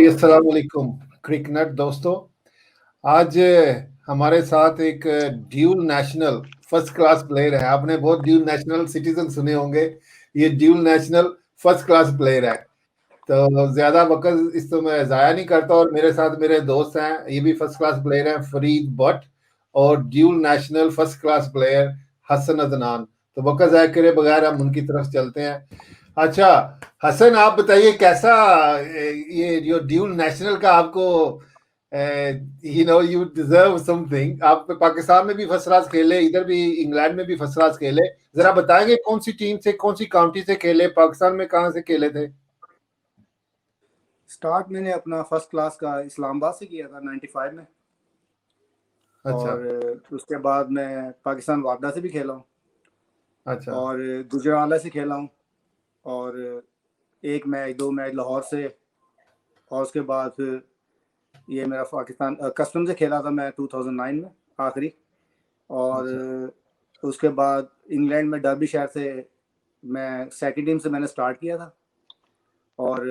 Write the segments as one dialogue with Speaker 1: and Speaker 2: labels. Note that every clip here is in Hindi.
Speaker 1: जी, अस्सलाम वालेकुम क्रिकनट दोस्तों। आज हमारे साथ एक dual national first class player है। आपने बहुत ड्यूल नेशनल सिटीजन सुने होंगे, ये dual national first class player है। तो ज़्यादा वक़्त इस तो मैं ज़ाया नहीं करता और मेरे साथ मेरे दोस्त हैं, ये भी फर्स्ट क्लास प्लेयर हैं, फरीद बट और dual national first class player Hasan Adnan. तो वक़्त ज़ाया करे बगैर हम उनकी तरफ चलते हैं। अच्छा हसन, आप बताइए कैसा ये जो ड्यूल नेशनल का आपको यू डिजर्व समथिंग। आप पाकिस्तान में भी फर्स्ट क्लास खेले, इधर भी इंग्लैंड में भी फर्स्ट क्लास खेले। जरा बताएंगे कौन सी टीम से, कौन सी काउंटी से खेले, पाकिस्तान में कहाँ से खेले थे?
Speaker 2: स्टार्ट मैंने अपना फर्स्ट क्लास का इस्लामाबाद से किया था 95 में।
Speaker 1: अच्छा
Speaker 2: और उसके बाद मैं पाकिस्तान वापडा से भी खेला हूँ
Speaker 1: अच्छा
Speaker 2: और गुजरावाला से खेला हूँ और एक मैच 2 मैच लाहौर से। और उसके बाद फिर ये मेरा पाकिस्तान कस्टम से खेला था मैं 2009 में आखिरी। और
Speaker 1: अच्छा
Speaker 2: उसके बाद इंग्लैंड में डर्बी शहर से मैं सेकंड टीम से मैंने स्टार्ट किया था। और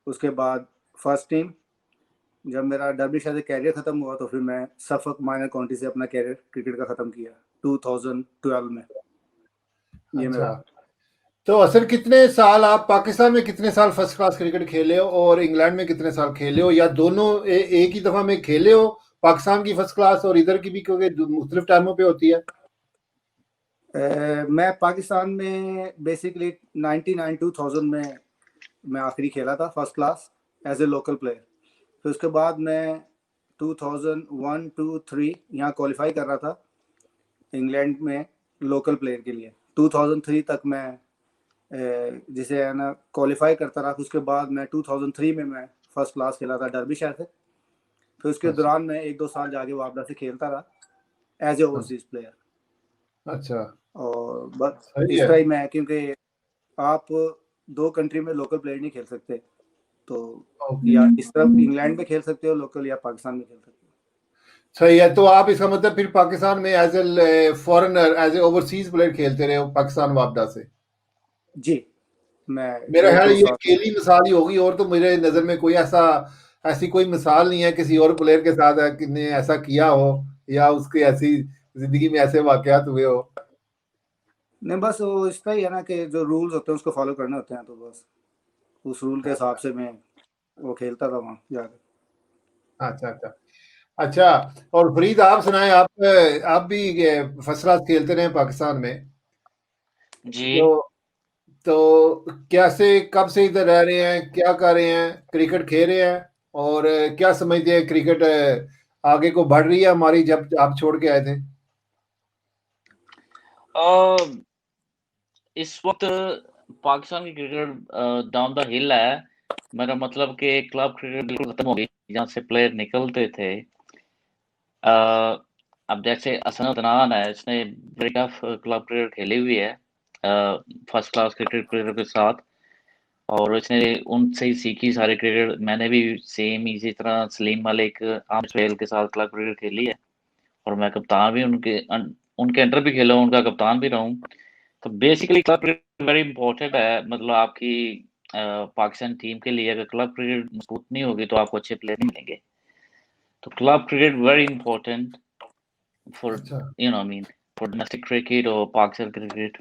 Speaker 2: उसके बाद फर्स्ट टीम, जब मेरा डर्बी शहर से कैरियर ख़त्म हुआ तो फिर मैं सफक माइनर काउंटी से अपना कैरियर क्रिकेट का ख़त्म किया 2012 में। ये
Speaker 1: अच्छा।
Speaker 2: मेरा
Speaker 1: तो असल कितने साल आप पाकिस्तान में, कितने साल फर्स्ट क्लास क्रिकेट खेले हो और इंग्लैंड में कितने साल खेले हो, या दोनों एक ही दफा में खेले हो? पाकिस्तान की फर्स्ट क्लास और इधर की भी, क्योंकि मुख्तलिफ टाइमों पे होती है।
Speaker 2: मैं पाकिस्तान में बेसिकली 99-2000 में मैं आखिरी खेला था first class as a local player. फिर उसके बाद मैं 2001-2-3 यहाँ क्वालिफाई कर रहा था इंग्लैंड में लोकल प्लेयर के लिए। 2003 तक मैं जिसे है ना क्वालिफाई करता रहा। उसके बाद मैं 2003 में मैं फर्स्ट क्लास खेला था डर्बी शहर से। फिर उसके
Speaker 1: अच्छा
Speaker 2: दौरान मैं 1-2 साल जाके वापडा से खेलता रहा एज ए ओवरसीज प्लेयर।
Speaker 1: अच्छा।
Speaker 2: और बस
Speaker 1: सही
Speaker 2: इस
Speaker 1: है।
Speaker 2: तरह ही मैं, क्योंकि आप 2 कंट्री में लोकल प्लेयर नहीं खेल सकते, तो
Speaker 1: ओके।
Speaker 2: या इस तरफ इंग्लैंड में खेल सकते हो लोकल, या पाकिस्तान में खेल सकते हो।
Speaker 1: सही है। तो आप इसका मतलब फिर पाकिस्तान में as a foreigner, as a overseas player खेलते रहे हो पाकिस्तान वापडा से?
Speaker 2: जी, मैं
Speaker 1: मेरा ख्याल
Speaker 2: 1-2
Speaker 1: ये
Speaker 2: साल।
Speaker 1: अकेली मिसाल ही होगी, और तो मेरे नज़र में कोई ऐसी कोई मिसाल नहीं है किसी और प्लेयर के साथ कि ने ऐसा किया हो, या उसकी ऐसी जिंदगी में ऐसे वाकयात हुए हो।
Speaker 2: नहीं, बस वो इस तरह ही है ना कि जो रूल्स होते हैं उसको फॉलो करने होते हैं, तो बस उस रूल के हिसाब से मैं वो खेलता था वहाँ जाकर।
Speaker 1: अच्छा अच्छा अच्छा। और फरीद, आप सुनाए, आप भी फर्स्ट क्लास खेलते रहे पाकिस्तान में।
Speaker 3: जी।
Speaker 1: तो तो कैसे, कब से इधर रह रहे हैं, क्या कर रहे हैं, क्रिकेट खेल रहे हैं, और क्या समझते हैं क्रिकेट आगे को बढ़ रही है हमारी, जब आप छोड़ के आए थे?
Speaker 3: अ, इस वक्त पाकिस्तान की क्रिकेट डाउन द हिल है। मेरा मतलब कि क्लब क्रिकेट बिल्कुल खत्म हो गई, जहाँ से प्लेयर निकलते थे। अब जैसे हसन अदनान है, इसने बड़ी टफ क्लब क्रिकेट खेली हुई है फर्स्ट क्लास क्रिकेट प्लेयर के साथ, और इसने उनसे ही सीखी सारी क्रिकेट। मैंने भी सेम इसी तरह सलीम मलिक, आमिर सुहेल के साथ क्लब क्रिकेट खेली है, और मैं कप्तान भी उनके अंडर भी खेला हूँ, उनका कप्तान भी रहा हूँ। तो basically club cricket very important है, मतलब आपकी पाकिस्तान टीम के लिए। अगर क्लब क्रिकेट मजबूत नहीं होगी तो आपको अच्छे प्लेयर नहीं मिलेंगे। तो club cricket very important for
Speaker 1: अच्छा।
Speaker 3: फॉर डोमेस्टिक क्रिकेट और पाकिस्तान क्रिकेट।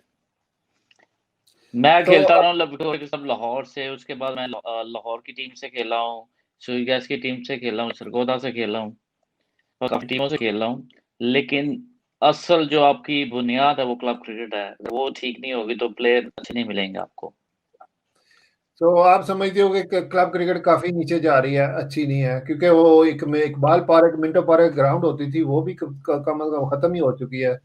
Speaker 3: मैं
Speaker 1: तो
Speaker 3: खेलता
Speaker 1: अब
Speaker 3: रहा हूँ सब लाहौर से। उसके बाद मैं लाहौर की टीम से खेला हूँ, सुई गैस की टीम से खेला हूँ, सरगोदा से खेला हूँ, और काफी टीमों से खेल रहा हूँ। लेकिन असल जो आपकी बुनियाद है वो क्लब क्रिकेट है, वो ठीक नहीं होगी तो प्लेयर अच्छे नहीं मिलेंगे आपको।
Speaker 1: तो आप समझते हो कि क्लब क्रिकेट काफी नीचे जा रही है, अच्छी नहीं है, क्योंकि वो एक में Iqbal park, Minto park ground होती थी, वो भी कम अज कम खत्म ही हो चुकी है।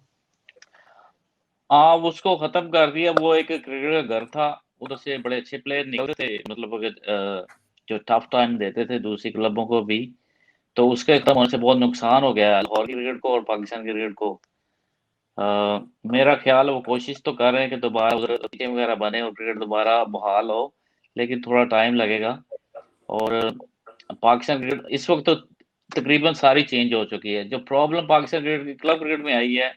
Speaker 3: हाँ, उसको खत्म कर दिया। वो एक क्रिकेट का घर था, उधर से बड़े अच्छे प्लेयर निकलते थे, मतलब अगर जो टफ टाइम देते थे दूसरी क्लबों को भी। तो उसके खत्म होने से बहुत नुकसान हो गया लाहौर क्रिकेट को और पाकिस्तान क्रिकेट को। अ, मेरा ख्याल है वो कोशिश तो कर रहे हैं कि दोबारा उधर टीम वगैरह बने और क्रिकेट दोबारा बहाल हो, लेकिन थोड़ा टाइम लगेगा। और पाकिस्तान क्रिकेट इस वक्त तो तकरीबन सारी चेंज हो चुकी है। जो problem Pakistan cricket club cricket में आई है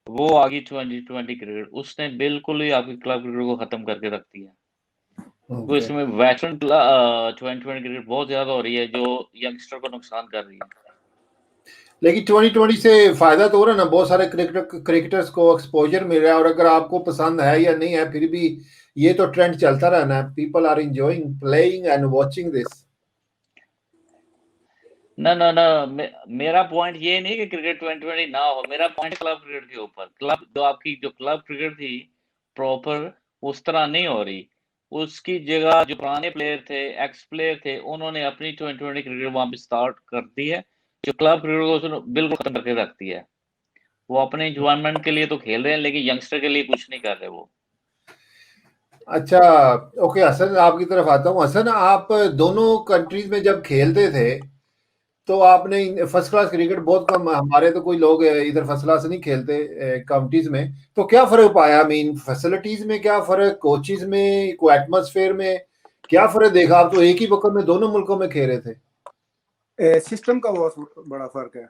Speaker 3: वो आ गई 2020 क्रिकेट, उसने बिल्कुल ही आपकी क्लब क्रिकेट को खत्म करके रख दिया। तो
Speaker 1: ओके।
Speaker 3: इसमें वेटरन 2020 क्रिकेट बहुत ज्यादा हो रही है जो यंगस्टर को नुकसान कर रही है।
Speaker 1: लेकिन 2020 से फायदा तो हो रहा है ना, बहुत सारे क्रिकेटर्स को एक्सपोजर मिल रहा है, और अगर आपको पसंद है या नहीं है, फिर भी ये तो ट्रेंड चलता रहना है। People are enjoying playing and watching this.
Speaker 3: ना ना ना मेरा पॉइंट ये नहीं कि क्रिकेट 2020 ना हो, मेरा पॉइंट क्लब क्रिकेट के ऊपर। क्लब जो आपकी जो क्लब क्रिकेट थी प्रॉपर उस तरह नहीं हो रही। उसकी जगह जो पुराने प्लेयर थे, एक्स प्लेयर थे, उन्होंने अपनी 2020 क्रिकेट वहां पे स्टार्ट कर दी है, जो क्लब क्रिकेट को उसने बिल्कुल खत्म करके रखती है। वो अपने एंजॉयमेंट के लिए तो खेल रहे हैं, लेकिन यंगस्टर के लिए कुछ नहीं कर रहे वो।
Speaker 1: अच्छा, ओके हसन, आपकी तरफ आता हूँ। हसन, आप दोनों कंट्रीज में जब खेलते थे तो आपने फर्स्ट क्लास क्रिकेट बहुत कम, हमारे तो कोई लोग इधर फर्स्ट क्लास नहीं खेलते काउंटीज में, तो क्या फर्क पाया? मीन फैसिलिटीज में क्या फर्क, कोचिज में, को एटमॉस्फेयर में क्या फर्क देखा? आप तो एक ही वक्त में दोनों मुल्कों में खेल रहे थे।
Speaker 2: सिस्टम का बहुत बड़ा फर्क है।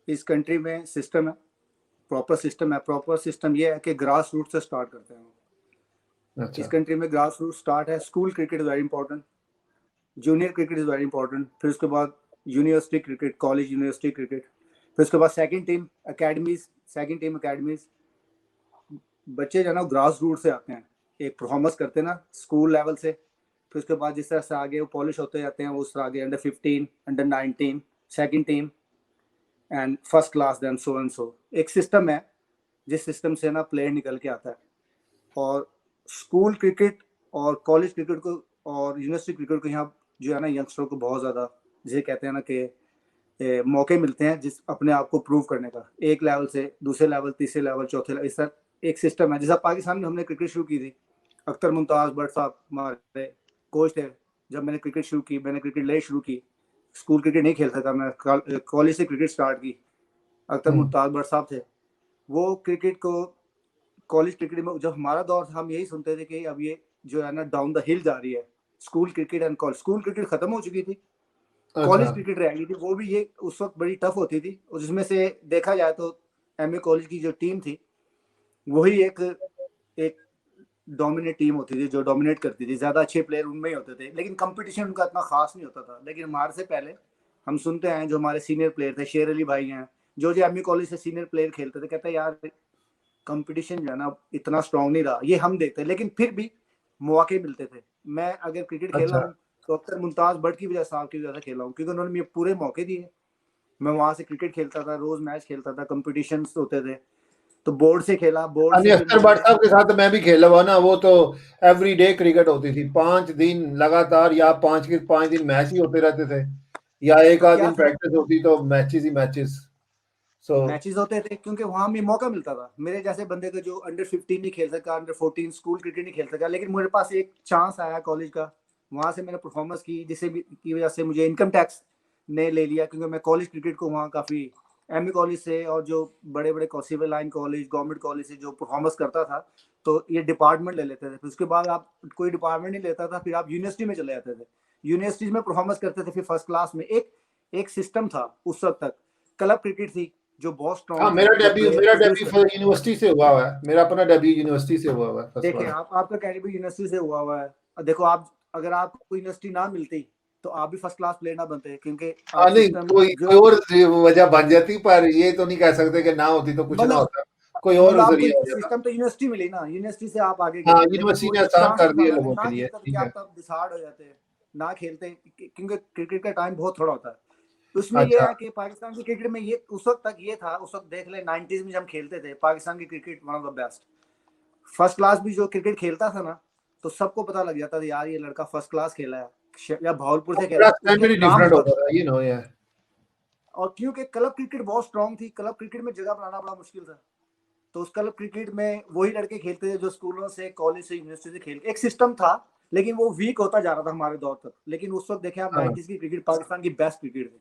Speaker 2: इस कंट्री में सिस्टम है, प्रॉपर सिस्टम है। प्रॉपर सिस्टम ये है कि ग्रास रूट से स्टार्ट करते हैं।
Speaker 1: अच्छा।
Speaker 2: इस कंट्री में ग्रास रूट स्टार्ट है। School cricket is very important, junior cricket is very important, फिर उसके बाद university cricket, college university cricket, फिर उसके बाद second team academies, second team academies. बच्चे जो है ना ग्रास रूट से आते हैं, एक परफॉर्मेंस करते हैं ना स्कूल लेवल से, फिर उसके बाद जिस तरह से आगे वो पॉलिश होते जाते हैं, उस तरह आगे under 15, under 19, second team and first class, then so and so. एक सिस्टम है जिस सिस्टम से ना प्लेयर निकल के आता है। और स्कूल क्रिकेट और कॉलेज क्रिकेट को और यूनिवर्सिटी क्रिकेट को यहाँ जो है ना यंगस्टरों को बहुत ज़्यादा, जिसे कहते हैं ना कि मौके मिलते हैं जिस अपने आप को प्रूव करने का, एक लेवल से दूसरे लेवल, तीसरे लेवल, चौथे लेवल। इस तरह एक सिस्टम है। जैसा पाकिस्तान में हमने क्रिकेट शुरू की थी, अख्तर मुमताज़ भट्ट साहब हमारे कोच थे। जब मैंने क्रिकेट शुरू की, मैंने क्रिकेट ले शुरू की, स्कूल क्रिकेट नहीं खेलता था मैं, कॉलेज से क्रिकेट स्टार्ट की। अख्तर मुमताज़ भट्ट साहब थे, वो क्रिकेट को कॉलेज क्रिकेट में जब हमारा दौर था, हम यही सुनते थे कि अब ये जो है ना डाउन द हिल जा रही है school cricket and college. School cricket खत्म हो चुकी थी, कॉलेज
Speaker 1: अच्छा।
Speaker 2: क्रिकेट रह गई थी। वो भी ये उस वक्त बड़ी टफ होती थी, और जिसमें से देखा जाए तो एमए कॉलेज की जो टीम थी वही एक एक डोमिनेट टीम होती थी, जो डोमिनेट करती थी। ज्यादा अच्छे प्लेयर उनमें ही होते थे, लेकिन कंपटीशन उनका इतना खास नहीं होता था। लेकिन हमारे से पहले हम सुनते हैं, जो हमारे सीनियर प्लेयर थे, शेर अली भाई हैं, जो एमए कॉलेज से सीनियर प्लेयर खेलते थे, कहते हैं यार कंपटीशन जो है ना इतना स्ट्रांग नहीं रहा। ये हम देखते, लेकिन फिर भी मौके मिलते थे। मैं अगर क्रिकेट खेला
Speaker 1: अच्छा।
Speaker 2: हूँ तो अख्तर मुमताज भट्ट की वजह, साहब की वजह से खेला हूँ, क्योंकि उन्होंने मुझे पूरे मौके दिए। मैं वहां से क्रिकेट खेलता था, रोज मैच खेलता था, कंपटीशन होते थे, तो बोर्ड से खेला, बोर्ड
Speaker 1: अली
Speaker 2: से फिर
Speaker 1: अख्तर
Speaker 2: मुझे
Speaker 1: भट्ट साहब के साथ मैं भी खेला हुआ ना, वो तो एवरी डे क्रिकेट होती थी, 5 दिन लगातार, या 5 के 5 दिन मैच ही होते रहते थे, या एक
Speaker 2: तो
Speaker 1: आध
Speaker 2: क्या
Speaker 1: दिन
Speaker 2: था,
Speaker 1: प्रैक्टिस होती, तो मैचेस ही मैचेस। सो
Speaker 2: मैचेस होते थे, क्योंकि वहां भी मौका मिलता था। मेरे जैसे बंदे को जो अंडर 15 नहीं खेल सका, अंडर 14 स्कूल क्रिकेट नहीं खेल सका, लेकिन मेरे पास एक चांस आया कॉलेज का, वहां से मैंने परफॉर्मेंस की, जिससे की वजह से मुझे इनकम टैक्स ने ले लिया, क्योंकि मैं कॉलेज क्रिकेट को वहाँ काफी एमए कॉलेज से और जो बड़े बड़े civil line college, government college से जो परफॉर्मेंस करता था, तो ये डिपार्टमेंट ले लेते थे। फिर उसके बाद आप कोई डिपार्टमेंट नहीं लेता था, फिर आप यूनिवर्सिटी में चले जाते थे, यूनिवर्सिटीज में परफॉर्मेंस करते थे। फिर फर्स्ट क्लास में एक एक सिस्टम था उस वक्त तक, क्लब क्रिकेट थी जो बहुत
Speaker 1: हाँ,
Speaker 2: स्ट्रांग थी, जो प्लेयर
Speaker 1: मेरा
Speaker 2: प्रोड्यूस
Speaker 1: डेब्यू
Speaker 2: करती।
Speaker 1: यूनिवर्सिटी से हुआ हुआ है, मेरा अपना डेब्यू यूनिवर्सिटी से हुआ हुआ है फर्स्ट
Speaker 2: देखिए
Speaker 1: क्लास।
Speaker 2: आप, आपका कैरियर यूनिवर्सिटी से हुआ है। और देखो आप, अगर आपको यूनिवर्सिटी ना मिलती तो आप भी फर्स्ट क्लास प्लेयर ना बनते, क्योंकि
Speaker 1: हाँ,
Speaker 2: आप
Speaker 1: नहीं,
Speaker 2: सिस्टम
Speaker 1: कोई
Speaker 2: जो
Speaker 1: कोई और वजह बन जाती, पर ये तो नहीं कह सकते कि ना होती तो कुछ ना
Speaker 2: मतलब
Speaker 1: होता, कोई और
Speaker 2: आपको
Speaker 1: जरिया हो जाता।
Speaker 2: सिस्टम तो यूनिवर्सिटी मिली ना, यूनिवर्सिटी से आप आगे
Speaker 1: हाँ,
Speaker 2: गए, लेकिन
Speaker 1: यूनिवर्सिटी
Speaker 2: वो
Speaker 1: ने
Speaker 2: एक
Speaker 1: आसान
Speaker 2: चांस
Speaker 1: कर
Speaker 2: होता
Speaker 1: दिया
Speaker 2: था। अगर
Speaker 1: लोगों के
Speaker 2: ना
Speaker 1: लिए,
Speaker 2: खेलते तो
Speaker 1: ठीक
Speaker 2: क्या
Speaker 1: है।
Speaker 2: आप तब डिसहार्ड हो जाते, ना खेलते, क्योंकि क्रिकेट का टाइम बहुत थोड़ा होता है। उसमें
Speaker 1: अच्छा।
Speaker 2: यह है कि पाकिस्तान की क्रिकेट में ये उस वक्त तक ये था, उस वक्त देख ले 90s में जब हम खेलते थे, पाकिस्तान की cricket one of the best. First class भी जो क्रिकेट खेलता था ना, तो सबको पता लग जाता था यार ये लड़का फर्स्ट क्लास खेला है, या भावलपुर से खेला
Speaker 1: मेरा
Speaker 2: है, उसका
Speaker 1: स्टैंड
Speaker 2: एक
Speaker 1: भी
Speaker 2: नाम
Speaker 1: डिफरेंट
Speaker 2: होता
Speaker 1: होता
Speaker 2: था।
Speaker 1: था, ये।
Speaker 2: और क्योंकि क्लब क्रिकेट बहुत स्ट्रांग थी, क्लब क्रिकेट में जगह बनाना बड़ा मुश्किल था, तो उस क्लब क्रिकेट में वही लड़के खेलते थे जो स्कूलों से, कॉलेज से, यूनिवर्सिटी से खेल। एक सिस्टम था, लेकिन वो वीक होता जा रहा था हमारे दौर तक। लेकिन उस वक्त देखें आप,
Speaker 1: हाँ,
Speaker 2: 90s की क्रिकेट पाकिस्तान की बेस्ट क्रिकेट थी।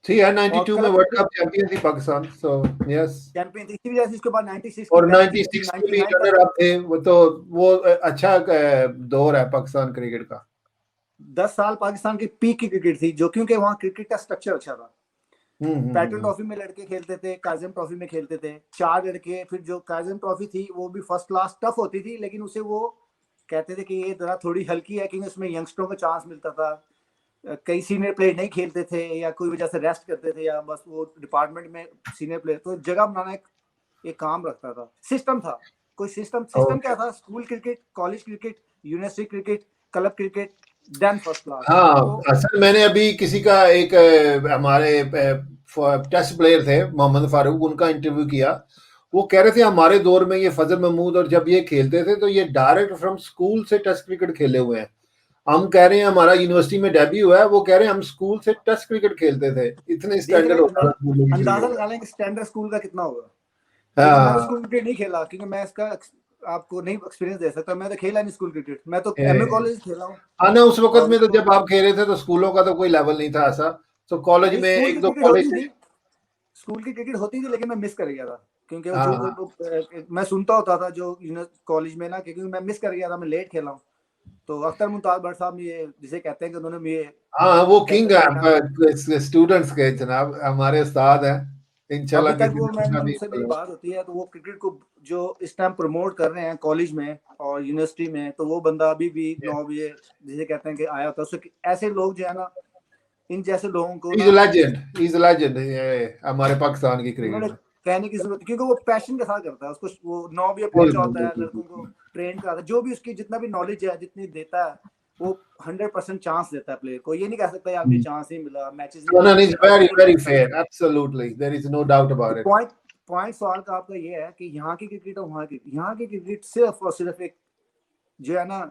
Speaker 1: ठीक है,
Speaker 2: और
Speaker 1: 92 में
Speaker 2: club
Speaker 1: world
Speaker 2: cricket
Speaker 1: cup champion थी पाकिस्तान, सो यस।
Speaker 2: चैंपियन थी, इसी वजह से उसके बाद 96 की
Speaker 1: और
Speaker 2: बेस्ट टीम थी,
Speaker 1: 96 के भी
Speaker 2: 99
Speaker 1: रनर
Speaker 2: तक।
Speaker 1: अप थे, वो तो वो अच्छा दौर है पाकिस्तान क्रिकेट का।
Speaker 2: 10 साल पाकिस्तान की पीक की क्रिकेट थी, जो क्योंकि वहाँ क्रिकेट का स्ट्रक्चर अच्छा था। पैटर्न
Speaker 1: हम्म।
Speaker 2: ट्रॉफी में लड़के खेलते थे, काजम ट्रॉफी में खेलते थे 4 लड़के। फिर जो काजम ट्रॉफी थी वो भी फर्स्ट क्लास टफ होती थी, लेकिन उसे वो कहते थे कि ये जरा थोड़ी हल्की है, क्योंकि उसमें यंगस्टरों को चांस मिलता था। कई सीनियर प्लेयर नहीं खेलते थे या कोई वजह से रेस्ट करते थे, या बस वो डिपार्टमेंट में सीनियर प्लेयर, तो जगह बनाना एक काम रखता था, सिस्टम था। कोई सिस्टम क्या था? School cricket, college cricket, university cricket, club cricket, then first class.
Speaker 1: हाँ, असल मैंने अभी किसी का एक हमारे टेस्ट प्लेयर थे मोहम्मद फारूक, उनका इंटरव्यू किया। वो कह रहे थे हमारे दौर में ये फजल महमूद और जब ये खेलते थे तो ये डायरेक्ट फ्रॉम स्कूल से टेस्ट क्रिकेट खेले हुए हैं। हम कह रहे हैं हमारा यूनिवर्सिटी में डेब्यू हुआ है, वो कह रहे हैं हम स्कूल से टेस्ट क्रिकेट खेलते थे, इतने स्टैंडर्ड होता था।
Speaker 2: अंदाजा लगा लें कि स्टैंडर्ड स्कूल का कितना होगा।
Speaker 1: हाँ,
Speaker 2: मैं स्कूल क्रिकेट नहीं खेला, क्योंकि मैं इसका आपको नहीं एक्सपीरियंस दे सकता। मैं तो खेला नहीं स्कूल क्रिकेट, मैं तो एमए कॉलेज खेला हूँ।
Speaker 1: हाँ ना, उस वक्त में तो जब आप खेल रहे थे तो स्कूलों का तो कोई लेवल नहीं था ऐसा। तो कॉलेज में एक दो कॉलेज
Speaker 2: स्कूल की क्रिकेट होती थी, लेकिन मैं मिस कर गया था, क्योंकि जो मैं सुनता होता था जो कॉलेज में ना, क्योंकि मैं मिस कर गया था, मैं लेट खेला हूँ। तो अख्तर मुमताज भट्ट साहब ये जिसे कहते हैं कि उन्होंने ये,
Speaker 1: हाँ, वो किंग है स्टूडेंट्स के, जनाब हमारे उस्ताद हैं। इंशाल्लाह
Speaker 2: अभी तक वो उनसे मेरी बात होती है, तो वो क्रिकेट को जो इस टाइम प्रमोट कर रहे हैं कॉलेज में और यूनिवर्सिटी में, तो वो बंदा अभी भी 9 बजे जिसे कहते हैं कि आया होता है। ऐसे लोग जो है ना, इन जैसे लोगों को
Speaker 1: लेजेंड हमारे पाकिस्तान की क्रिकेट
Speaker 2: कहने की जरूरत, क्योंकि वो पैशन के साथ करता है उसको। वो 9 बजे पहुंचा होता है, लड़कों को ट्रेन कराता है, जो भी उसकी जितना भी नॉलेज है जितनी देता है, वो 100% चांस देता है प्लेयर को। ये नहीं कह सकता यार मुझे चांस नहीं मिला, matches
Speaker 1: very fair, absolutely, there is no doubt about it.
Speaker 2: Point सवाल का आपका ये है कि यहाँ की क्रिकेट और वहाँ की क्रिकेट सिर्फ और सिर्फ एक जो है ना,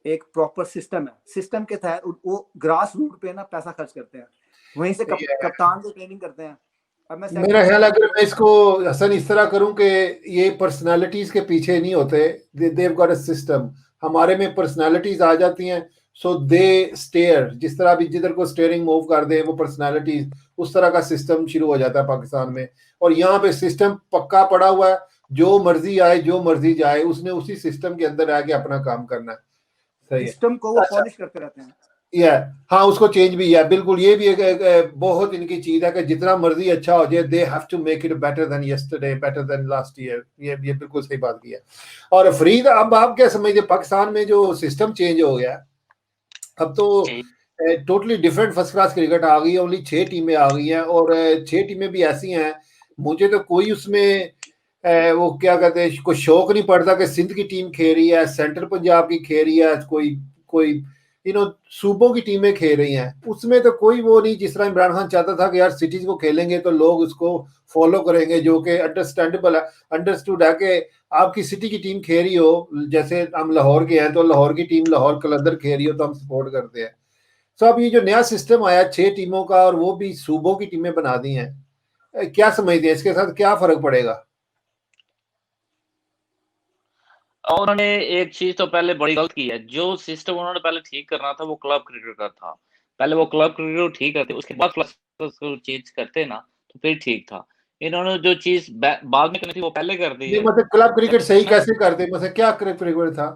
Speaker 2: एक प्रॉपर सिस्टम है। सिस्टम के तहत वो ग्रास रूट पे ना पैसा खर्च करते हैं, वहीं से कप्तान को ट्रेनिंग करते हैं। अब
Speaker 1: मेरा ख्याल अगर मैं इसको हसन इस तरह करूं कि ये पर्सनालिटीज के पीछे नहीं होते, देव गॉट अ सिस्टम। हमारे में पर्सनालिटीज आ जाती हैं, सो दे स्टेयर, जिस तरह भी जिधर को स्टेयरिंग मूव कर दे वो पर्सनालिटीज, उस तरह का सिस्टम शुरू हो जाता है पाकिस्तान में। और यहाँ पे सिस्टम पक्का पड़ा हुआ है, जो मर्जी आए जो मर्जी जाए, उसने उसी सिस्टम के अंदर आके अपना काम करना है। सही है,
Speaker 2: सिस्टम को वो पॉलिश करते रहते हैं।
Speaker 1: हाँ, उसको चेंज भी है, बिल्कुल। ये भी एक बहुत इनकी चीज है कि जितना मर्जी अच्छा हो जाए, they have to make it better than yesterday, better than last year. ये बिल्कुल सही बात की है। और फरीद, अब आप क्या समझते, पाकिस्तान में जो सिस्टम चेंज हो गया, अब तो totally different first class cricket आ गई है। ओनली 6 टीमें आ गई हैं, और 6 टीमें भी ऐसी हैं, मुझे तो कोई उसमें वो क्या कहते हैं, कोई शौक नहीं पड़ता कि सिंध की टीम खेल रही है, सेंट्रल पंजाब की खेल रही है, कोई सूबों की टीमें खेल रही हैं। उसमें तो कोई वो नहीं, जिस तरह इमरान खान चाहता था कि यार सिटीज को खेलेंगे तो लोग उसको फॉलो करेंगे, जो कि अंडरस्टैंडेबल है, अंडरस्टूड है कि आपकी सिटी की टीम खेल रही हो। जैसे हम लाहौर के हैं तो लाहौर की टीम लाहौर कलंदर खेल रही हो तो हम सपोर्ट करते हैं। तो अब ये जो नया सिस्टम आया 6 टीमों का, और वो भी सूबों की टीमें बना दी हैं, क्या समझते हैं इसके साथ क्या फर्क पड़ेगा?
Speaker 3: और उन्होंने एक चीज तो पहले बड़ी गलत की है। जो सिस्टम उन्होंने पहले ठीक करना था वो क्लब क्रिकेट का था। पहले वो क्लब क्रिकेट को ठीक करते, उसके बाद को चेंज करते ना, तो फिर ठीक था। इन्होंने जो चीज बाद में करनी थी वो पहले कर दी है।
Speaker 1: मतलब क्लब क्रिकेट सही कैसे करते, मतलब क्या क्रिकेट था?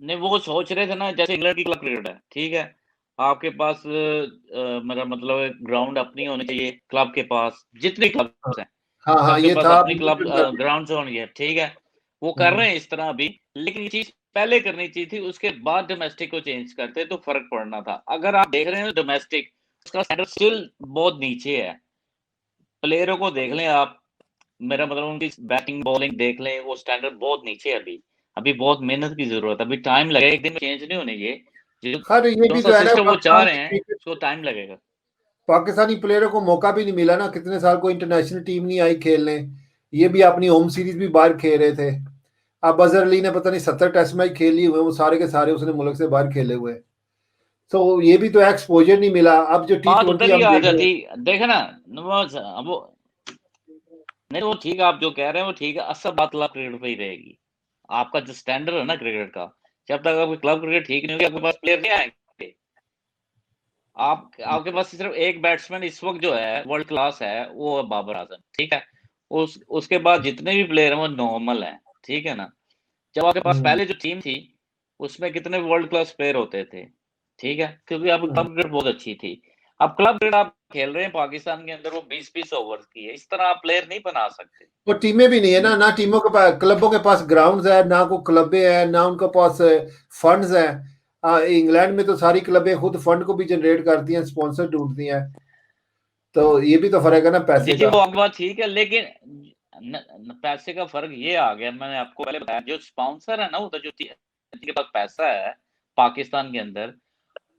Speaker 3: नहीं, वो सोच रहे थे ना, जैसे इंग्लैंड की क्लब क्रिकेट है, ठीक है, आपके पास मेरा मतलब ग्राउंड अपनी होनी चाहिए, क्लब के पास जितने क्लब हैं
Speaker 1: हाँ,
Speaker 3: सबके
Speaker 1: ये
Speaker 3: पास
Speaker 1: था
Speaker 3: अपनी क्लब ग्राउंड होनी है, ठीक है। वो कर रहे हैं इस तरह अभी, लेकिन ये चीज पहले करनी चाहिए थी, उसके बाद डोमेस्टिक को चेंज करते तो फर्क पड़ना था। अगर आप देख रहे हैं डोमेस्टिक, उसका स्टैंडर्ड स्टिल बहुत नीचे है। प्लेयरों को देख लें आप, मेरा मतलब उनकी बैटिंग बॉलिंग देख लें, वो स्टैंडर्ड बहुत नीचे है अभी। अभी बहुत मेहनत की जरूरत है, अभी टाइम लगेगा, एक दिन में चेंज नहीं होने ये
Speaker 1: भी तो है ना,
Speaker 3: सिस्टम वो चाह रहे हैं उसको टाइम लगेगा।
Speaker 1: पाकिस्तानी प्लेयरों को मौका भी नहीं मिला ना, कितने साल को इंटरनेशनल टीम नहीं आई खेलने। ये भी अपनी होम सीरीज भी बाहर खेल रहे थे। अब अजहर अली ने पता नहीं 70 टेस्ट मैच खेली हुए, वो सारे के सारे उसने मुल्क से बाहर खेले हुए। तो ये भी तो एक्सपोजर नहीं मिला। अब जो T20 हम
Speaker 3: आ जाती, देखे ना वो नहीं, वो ठीक है, आप जो कह रहे हैं वो ठीक है, असल बात क्लब क्रिकेट पे ही रहेगी। आपका जो स्टैंडर्ड है ना क्रिकेट का, जब तक आपकी क्लब क्रिकेट ठीक नहीं होगी, आपके पास प्लेयर नहीं आएंगे। आपके पास सिर्फ एक बैट्समैन इस वक्त जो है वर्ल्ड क्लास है, वो है बाबर आजम, ठीक है। उसके बाद जितने भी प्लेयर हैं वो नॉर्मल हैं, ठीक है ना। जब आपके पास पहले जो टीम थी उसमें कितने वर्ल्ड क्लास प्लेयर होते थे, ठीक है, क्योंकि आपकी क्लब क्रिकेट बहुत अच्छी थी। अब क्लब क्रिकेट आप खेल रहे हैं पाकिस्तान के अंदर, वो 20-20 ओवर की है, इस तरह आप प्लेयर नहीं बना सकते।
Speaker 1: वो टीमें भी नहीं है ना, ना टीमों के पास, क्लबों के पास ग्राउंड्स है, ना को क्लबें हैं, ना उनके पास फंड्स हैं। इंग्लैंड में तो सारी क्लबें खुद फंड को भी जनरेट करती हैं, स्पॉन्सर ढूंढती हैं, तो ये भी तो फर्क है ना पैसे
Speaker 3: जी
Speaker 1: का।
Speaker 3: वो आपकी बात ठीक है, लेकिन पैसे का फर्क ये आ गया, मैंने आपको पहले बताया, जो स्पॉन्सर है ना, वो तो जो जिनके पास पैसा है पाकिस्तान के अंदर,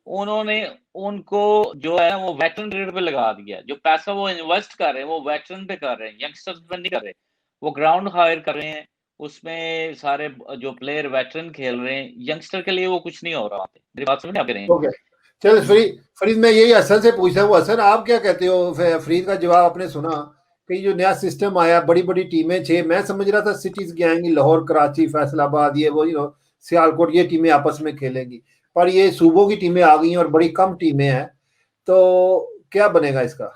Speaker 3: उन्होंने उनको जो है वो वेटरन क्रिकेट पे लगा दिया। जो पैसा वो इन्वेस्ट कर रहे हैं वो वेटरन पे कर रहे हैं, यंगस्टर्स पे नहीं कर रहे। वो ग्राउंड हायर कर रहे हैं, उसमें सारे जो प्लेयर वेटरन खेल रहे हैं, यंगस्टर के लिए वो कुछ नहीं हो रहा वहाँ पे। मेरी बात समझ में आ रही है?
Speaker 1: ओके, चल फरीद मैं यही हसन से पूछता हूँ। हसन आप क्या कहते हो? फरीद का जवाब आपने सुना कि जो नया सिस्टम आया, बड़ी बड़ी टीमें 6, मैं समझ रहा था सिटीज की आएंगी, लाहौर, कराची, फैसलाबाद, ये वो सियालकोट, ये टीमें आपस में खेलेंगी, पर ये सूबों की टीमें आ गई हैं और बड़ी कम टीमें हैं, तो क्या बनेगा इसका?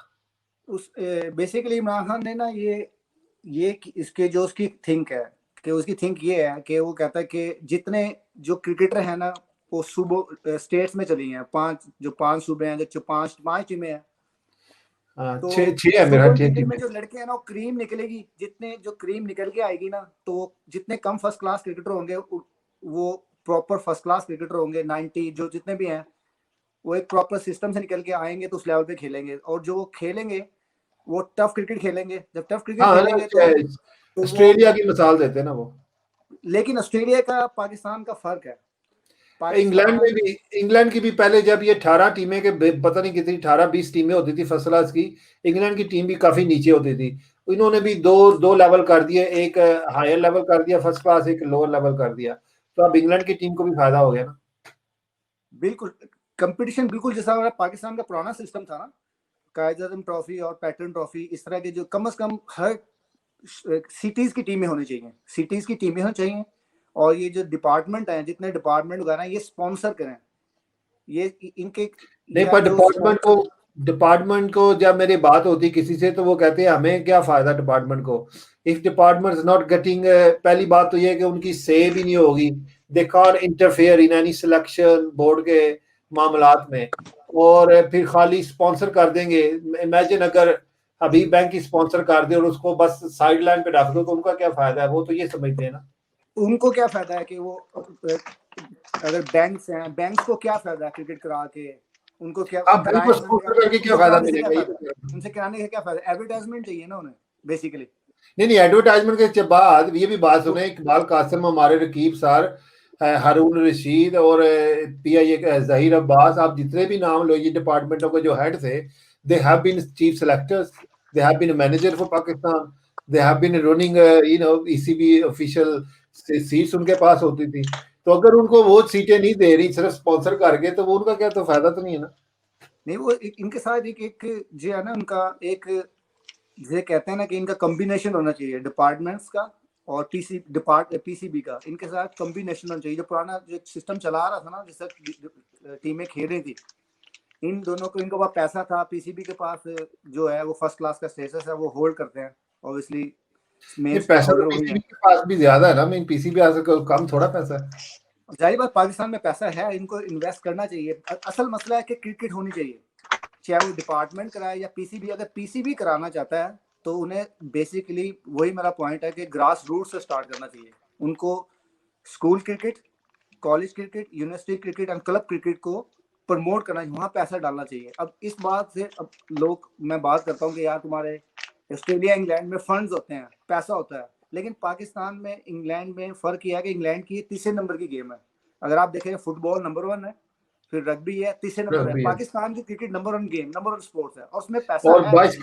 Speaker 2: उस बेसिकली इमरान खान ने ना ये इसके जो उसकी थिंक है कि उसकी थिंक ये है कि वो कहता है कि जितने जो क्रिकेटर हैं ना वो सूबों स्टेट्स में चली हैं, 5 सूबे हैं, जो पांच टीमें हैं, तो
Speaker 1: 6 है मेरा,
Speaker 2: सूबों
Speaker 1: 6
Speaker 2: क्रिकेट में
Speaker 1: टीमें।
Speaker 2: जो लड़के हैं ना वो क्रीम निकलेगी, जितने जो क्रीम निकल के आएगी ना, तो जितने कम फर्स्ट क्लास क्रिकेटर होंगे वो प्रॉपर फर्स्ट क्लास क्रिकेटर होंगे, 90 जो जितने भी हैं वो एक प्रॉपर सिस्टम से निकल के आएंगे, तो उस लेवल पे खेलेंगे, और जो वो खेलेंगे वो टफ क्रिकेट खेलेंगे। जब टफ क्रिकेट
Speaker 1: हाँ
Speaker 2: खेलेंगे तो वो,
Speaker 1: ऑस्ट्रेलिया की मिसाल देते हैं ना वो।
Speaker 2: लेकिन ऑस्ट्रेलिया का पाकिस्तान का फर्क है।
Speaker 1: इंग्लैंड में
Speaker 2: पाकिस्तान
Speaker 1: भी, इंग्लैंड की भी पहले जब ये 18 टीमें के पता नहीं कितनी 18-20 टीमें होती थी फर्स्ट क्लास की, इंग्लैंड की टीम भी काफी नीचे होती थी। इन्होंने भी दो लेवल कर दिए, एक हायर लेवल कर दिया फर्स्ट क्लास, एक लोअर लेवल कर दिया, तो अब इंग्लैंड की टीम को भी फायदा हो गया ना।
Speaker 2: बिल्कुल कंपटीशन बिल्कुल जैसा हमारा पाकिस्तान का पुराना सिस्टम था ना, कायद-ए-आज़म ट्रॉफी और पैटर्न ट्रॉफी, इस तरह के जो कम से कम हर सिटीज की टीमें होनी चाहिए, सिटीज की टीमें होनी चाहिए, और ये जो डिपार्टमेंट है, जितने डिपार्टमेंट वगैरह ये स्पॉन्सर करें, ये इनके,
Speaker 1: नहीं,
Speaker 2: या
Speaker 1: पर
Speaker 2: जो
Speaker 1: डिपार्टमेंट को जब मेरी बात होती किसी से, तो वो कहते हैं हमें क्या फायदा डिपार्टमेंट को, if department is not getting, पहली बात तो ये है कि उनकी से भी नहीं होगी, they can't interfere in any selection board के मामलात में, और फिर खाली स्पॉन्सर कर देंगे। इमेजिन अगर हबीब बैंक की स्पॉन्सर कर दे और उसको बस साइड लाइन पे रख दो, तो उनका क्या फायदा है? वो तो ये समझते हैं ना।
Speaker 2: उनको क्या फायदा है कि वो अगर बैंक्स हैं, बैंक्स को क्या फायदा है क्रिकेट करा के, उनको क्या
Speaker 1: आप बैंक को
Speaker 2: कराएं,
Speaker 1: स्पॉन्सर करके क्या
Speaker 2: उनको
Speaker 1: फायदा
Speaker 2: कराने से क्या
Speaker 1: मिलेगा, ये
Speaker 2: फायदा
Speaker 1: तो
Speaker 2: है,
Speaker 1: कह रहा हूं।
Speaker 2: उनसे कराने से क्या फायदा, एडवर्टाइजमेंट चाहिए ना उन्हें बेसिकली।
Speaker 1: नहीं, एडवर्टाइजमेंट के बाद ये भी बात सुने, इकबाल कासिम, हमारे रकीब सर, हारून रशीद और पीआईए के जहीर अब्बास, आप जितने भी नाम लो ये डिपार्टमेंटों के जो हेड थे, they have been chief selectors, they have been manager for Pakistan, they have been running ECB official seats उनके पास होती थी। तो अगर उनको वो सीटें नहीं दे रही, सिर्फ स्पॉन्सर करके, तो वो उनका क्या तो फायदा तो नहीं है ना।
Speaker 2: नहीं, वो इनके साथ एक जो है ना उनका एक, जिसे कहते हैं ना कि इनका कॉम्बिनेशन होना चाहिए डिपार्टमेंट्स का और पीसीबी का, इनके साथ कॉम्बिनेशन होना चाहिए। जो पुराना जो सिस्टम चला रहा था ना, जिससे टीमें खेल रही थी, इन दोनों को, इनके पास पैसा था, पीसीबी के पास जो है वो फर्स्ट क्लास का स्टेटस है, वो होल्ड करते हैं ऑब्वियसली,
Speaker 1: ये
Speaker 2: मेन स्टेक
Speaker 1: पैसा तो
Speaker 2: होल्डर वही है।
Speaker 1: पीसीबी के पास भी ज्यादा है ना, मैं पीसीबी आज कम थोड़ा पैसा है।
Speaker 2: जाहिर बात पाकिस्तान में पैसा है, इनको इन्वेस्ट करना चाहिए। असल मसला है कि क्रिकेट होनी चाहिए, चाहे वो डिपार्टमेंट कराए या पीसीबी। अगर पीसीबी कराना चाहता है तो उन्हें बेसिकली, वही मेरा पॉइंट है कि ग्रास रूट से स्टार्ट करना चाहिए उनको। School cricket, college cricket, university cricket and club cricket को प्रमोट करना चाहिए, वहाँ पैसा डालना चाहिए। अब इस बात से अब लोग, मैं बात करता हूँ कि यार तुम्हारे ऑस्ट्रेलिया इंग्लैंड में फंड्स होते हैं, पैसा होता है, लेकिन पाकिस्तान में इंग्लैंड में फ़र्क यह है कि इंग्लैंड की तीसरे नंबर की गेम है। अगर आप देखें फुटबॉल नंबर 1 है, फिर रग्बी है, तीसरे नंबर है।
Speaker 1: भी है
Speaker 2: पाकिस्तान की cricket number 1 game, number 1 sports है, और उसमें पैसा
Speaker 1: और
Speaker 2: है
Speaker 1: 22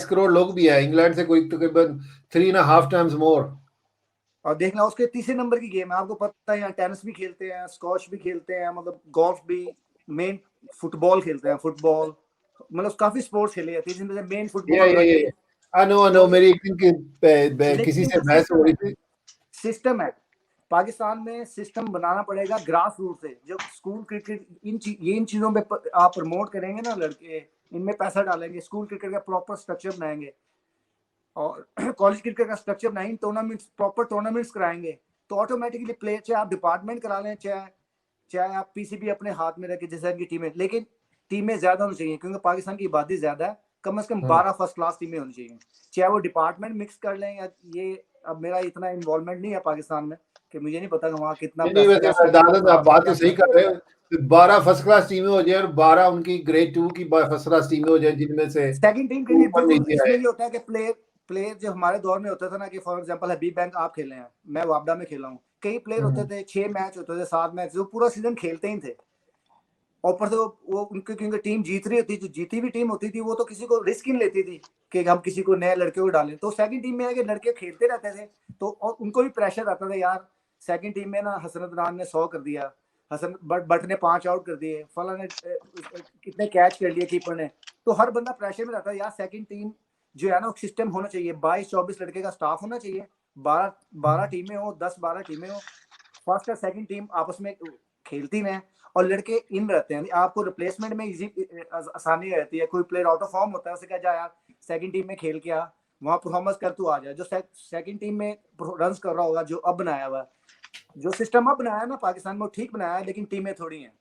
Speaker 1: करोड़ लोग भी है इंग्लैंड से, कोई तकरीबन 3.5 टाइम्स मोर।
Speaker 2: और देखना उसके तीसरे नंबर की गेम है। आपको पता है यहाँ टेनिस भी खेलते हैं, स्कॉश भी खेलते हैं, मतलब गोल्फ भी, मेन फुटबॉल खेलते हैं, फुटबॉल, मतलब काफी स्पोर्ट्स खेले जाते हैं जिनमें मेन फुटबॉल
Speaker 1: ये
Speaker 2: रग्बी।
Speaker 1: आई नो
Speaker 2: तो
Speaker 1: मेरी एक दिन की
Speaker 2: लेकिन
Speaker 1: किसी से
Speaker 2: इनका
Speaker 1: बहस हो
Speaker 2: सिस्टम
Speaker 1: रही
Speaker 2: है,
Speaker 1: थी।
Speaker 2: सिस्टम है पाकिस्तान में, सिस्टम बनाना पड़ेगा ग्रास रूट से। जब स्कूल क्रिकेट इन चीजों पे आप प्रमोट करेंगे ना, लड़के इनमें पैसा डालेंगे, स्कूल क्रिकेट का प्रॉपर स्ट्रक्चर बनाएंगे और कॉलेज क्रिकेट का स्ट्रक्चर बनाएंगे, टूर्नामेंट्स, प्रॉपर टूर्नामेंट्स कराएंगे, तो ऑटोमेटिकली प्लेयर, चाहे आप डिपार्टमेंट करा लें, चाहे आप पीसीबी अपने हाथ में रखे जैसे इनकी टीमें, लेकिन टीमें ज्यादा होनी चाहिए, क्योंकि पाकिस्तान की आबादी ज्यादा है, कम से कम
Speaker 1: हाँ।
Speaker 2: 12 फर्स्ट क्लास टीमें होनी चाहिए, चाहे वो डिपार्टमेंट मिक्स कर लें या ये। अब मेरा इतना इन्वॉल्वमेंट नहीं है पाकिस्तान में कि मुझे नहीं पता कि वहाँ कितना
Speaker 1: नहीं वैसे
Speaker 2: पैसा
Speaker 1: दादा आप बात तो सही कर रहे हो, 12 फर्स्ट क्लास टीमें हो जाए और 12 उनकी ग्रेड 2 की फर्स्ट क्लास टीमें हो जाए, जिनमें से
Speaker 2: सेकंड टीम के लिए
Speaker 1: ऊपर
Speaker 2: बिल्कुल।
Speaker 1: नीचे
Speaker 2: इसमें
Speaker 1: आए।
Speaker 2: ये होता है कि प्लेयर जो हमारे दौर में होता था ना, कि फॉर एग्जांपल हबीब बैंक आप खेले हैं, मैं वापडा में खेला हूँ, कई प्लेयर होते थे 6 मैच होते थे, 7 मैच, जो पूरा सीजन खेलते ही थे। और ऊपर से वो उनकी, क्योंकि टीम जीत रही होती थी, जीती भी टीम होती थी, वो तो किसी को रिस्क ही नहीं लेती थी कि हम किसी को नए लड़के को डालें। तो सेकंड टीम में है कि लड़के खेलते रहते थे, तो और उनको भी प्रेशर आता था, यार सेकंड टीम में ना हसरत रान ने 100 कर दिया, हसन बट ने 5 आउट कर दिए, फला ने कितने कैच कर लिए कीपर ने। तो हर बंदा प्रेशर में रहता है, यार सेकंड टीम जो है ना, सिस्टम होना चाहिए, 22-24 लड़के का स्टाफ होना चाहिए, 12 टीमें हो, 10-12 टीमें हो, फर्स्ट और सेकंड टीम आपस में खेलती हैं और लड़के इन रहते हैं, आपको रिप्लेसमेंट में इजी आसानी रहती है। कोई प्लेयर आउट ऑफ फॉर्म होता है, उसे कहा जा यार सेकंड टीम में खेल के आ, वहां परफॉर्मेंस कर, तू आ जाए। जो सेकंड टीम में रन कर रहा होगा, जो अब बनाया हुआ, जो सिस्टम अब बनाया ना पाकिस्तान में, वो ठीक बनाया है, लेकिन टीमें थोड़ी हैं,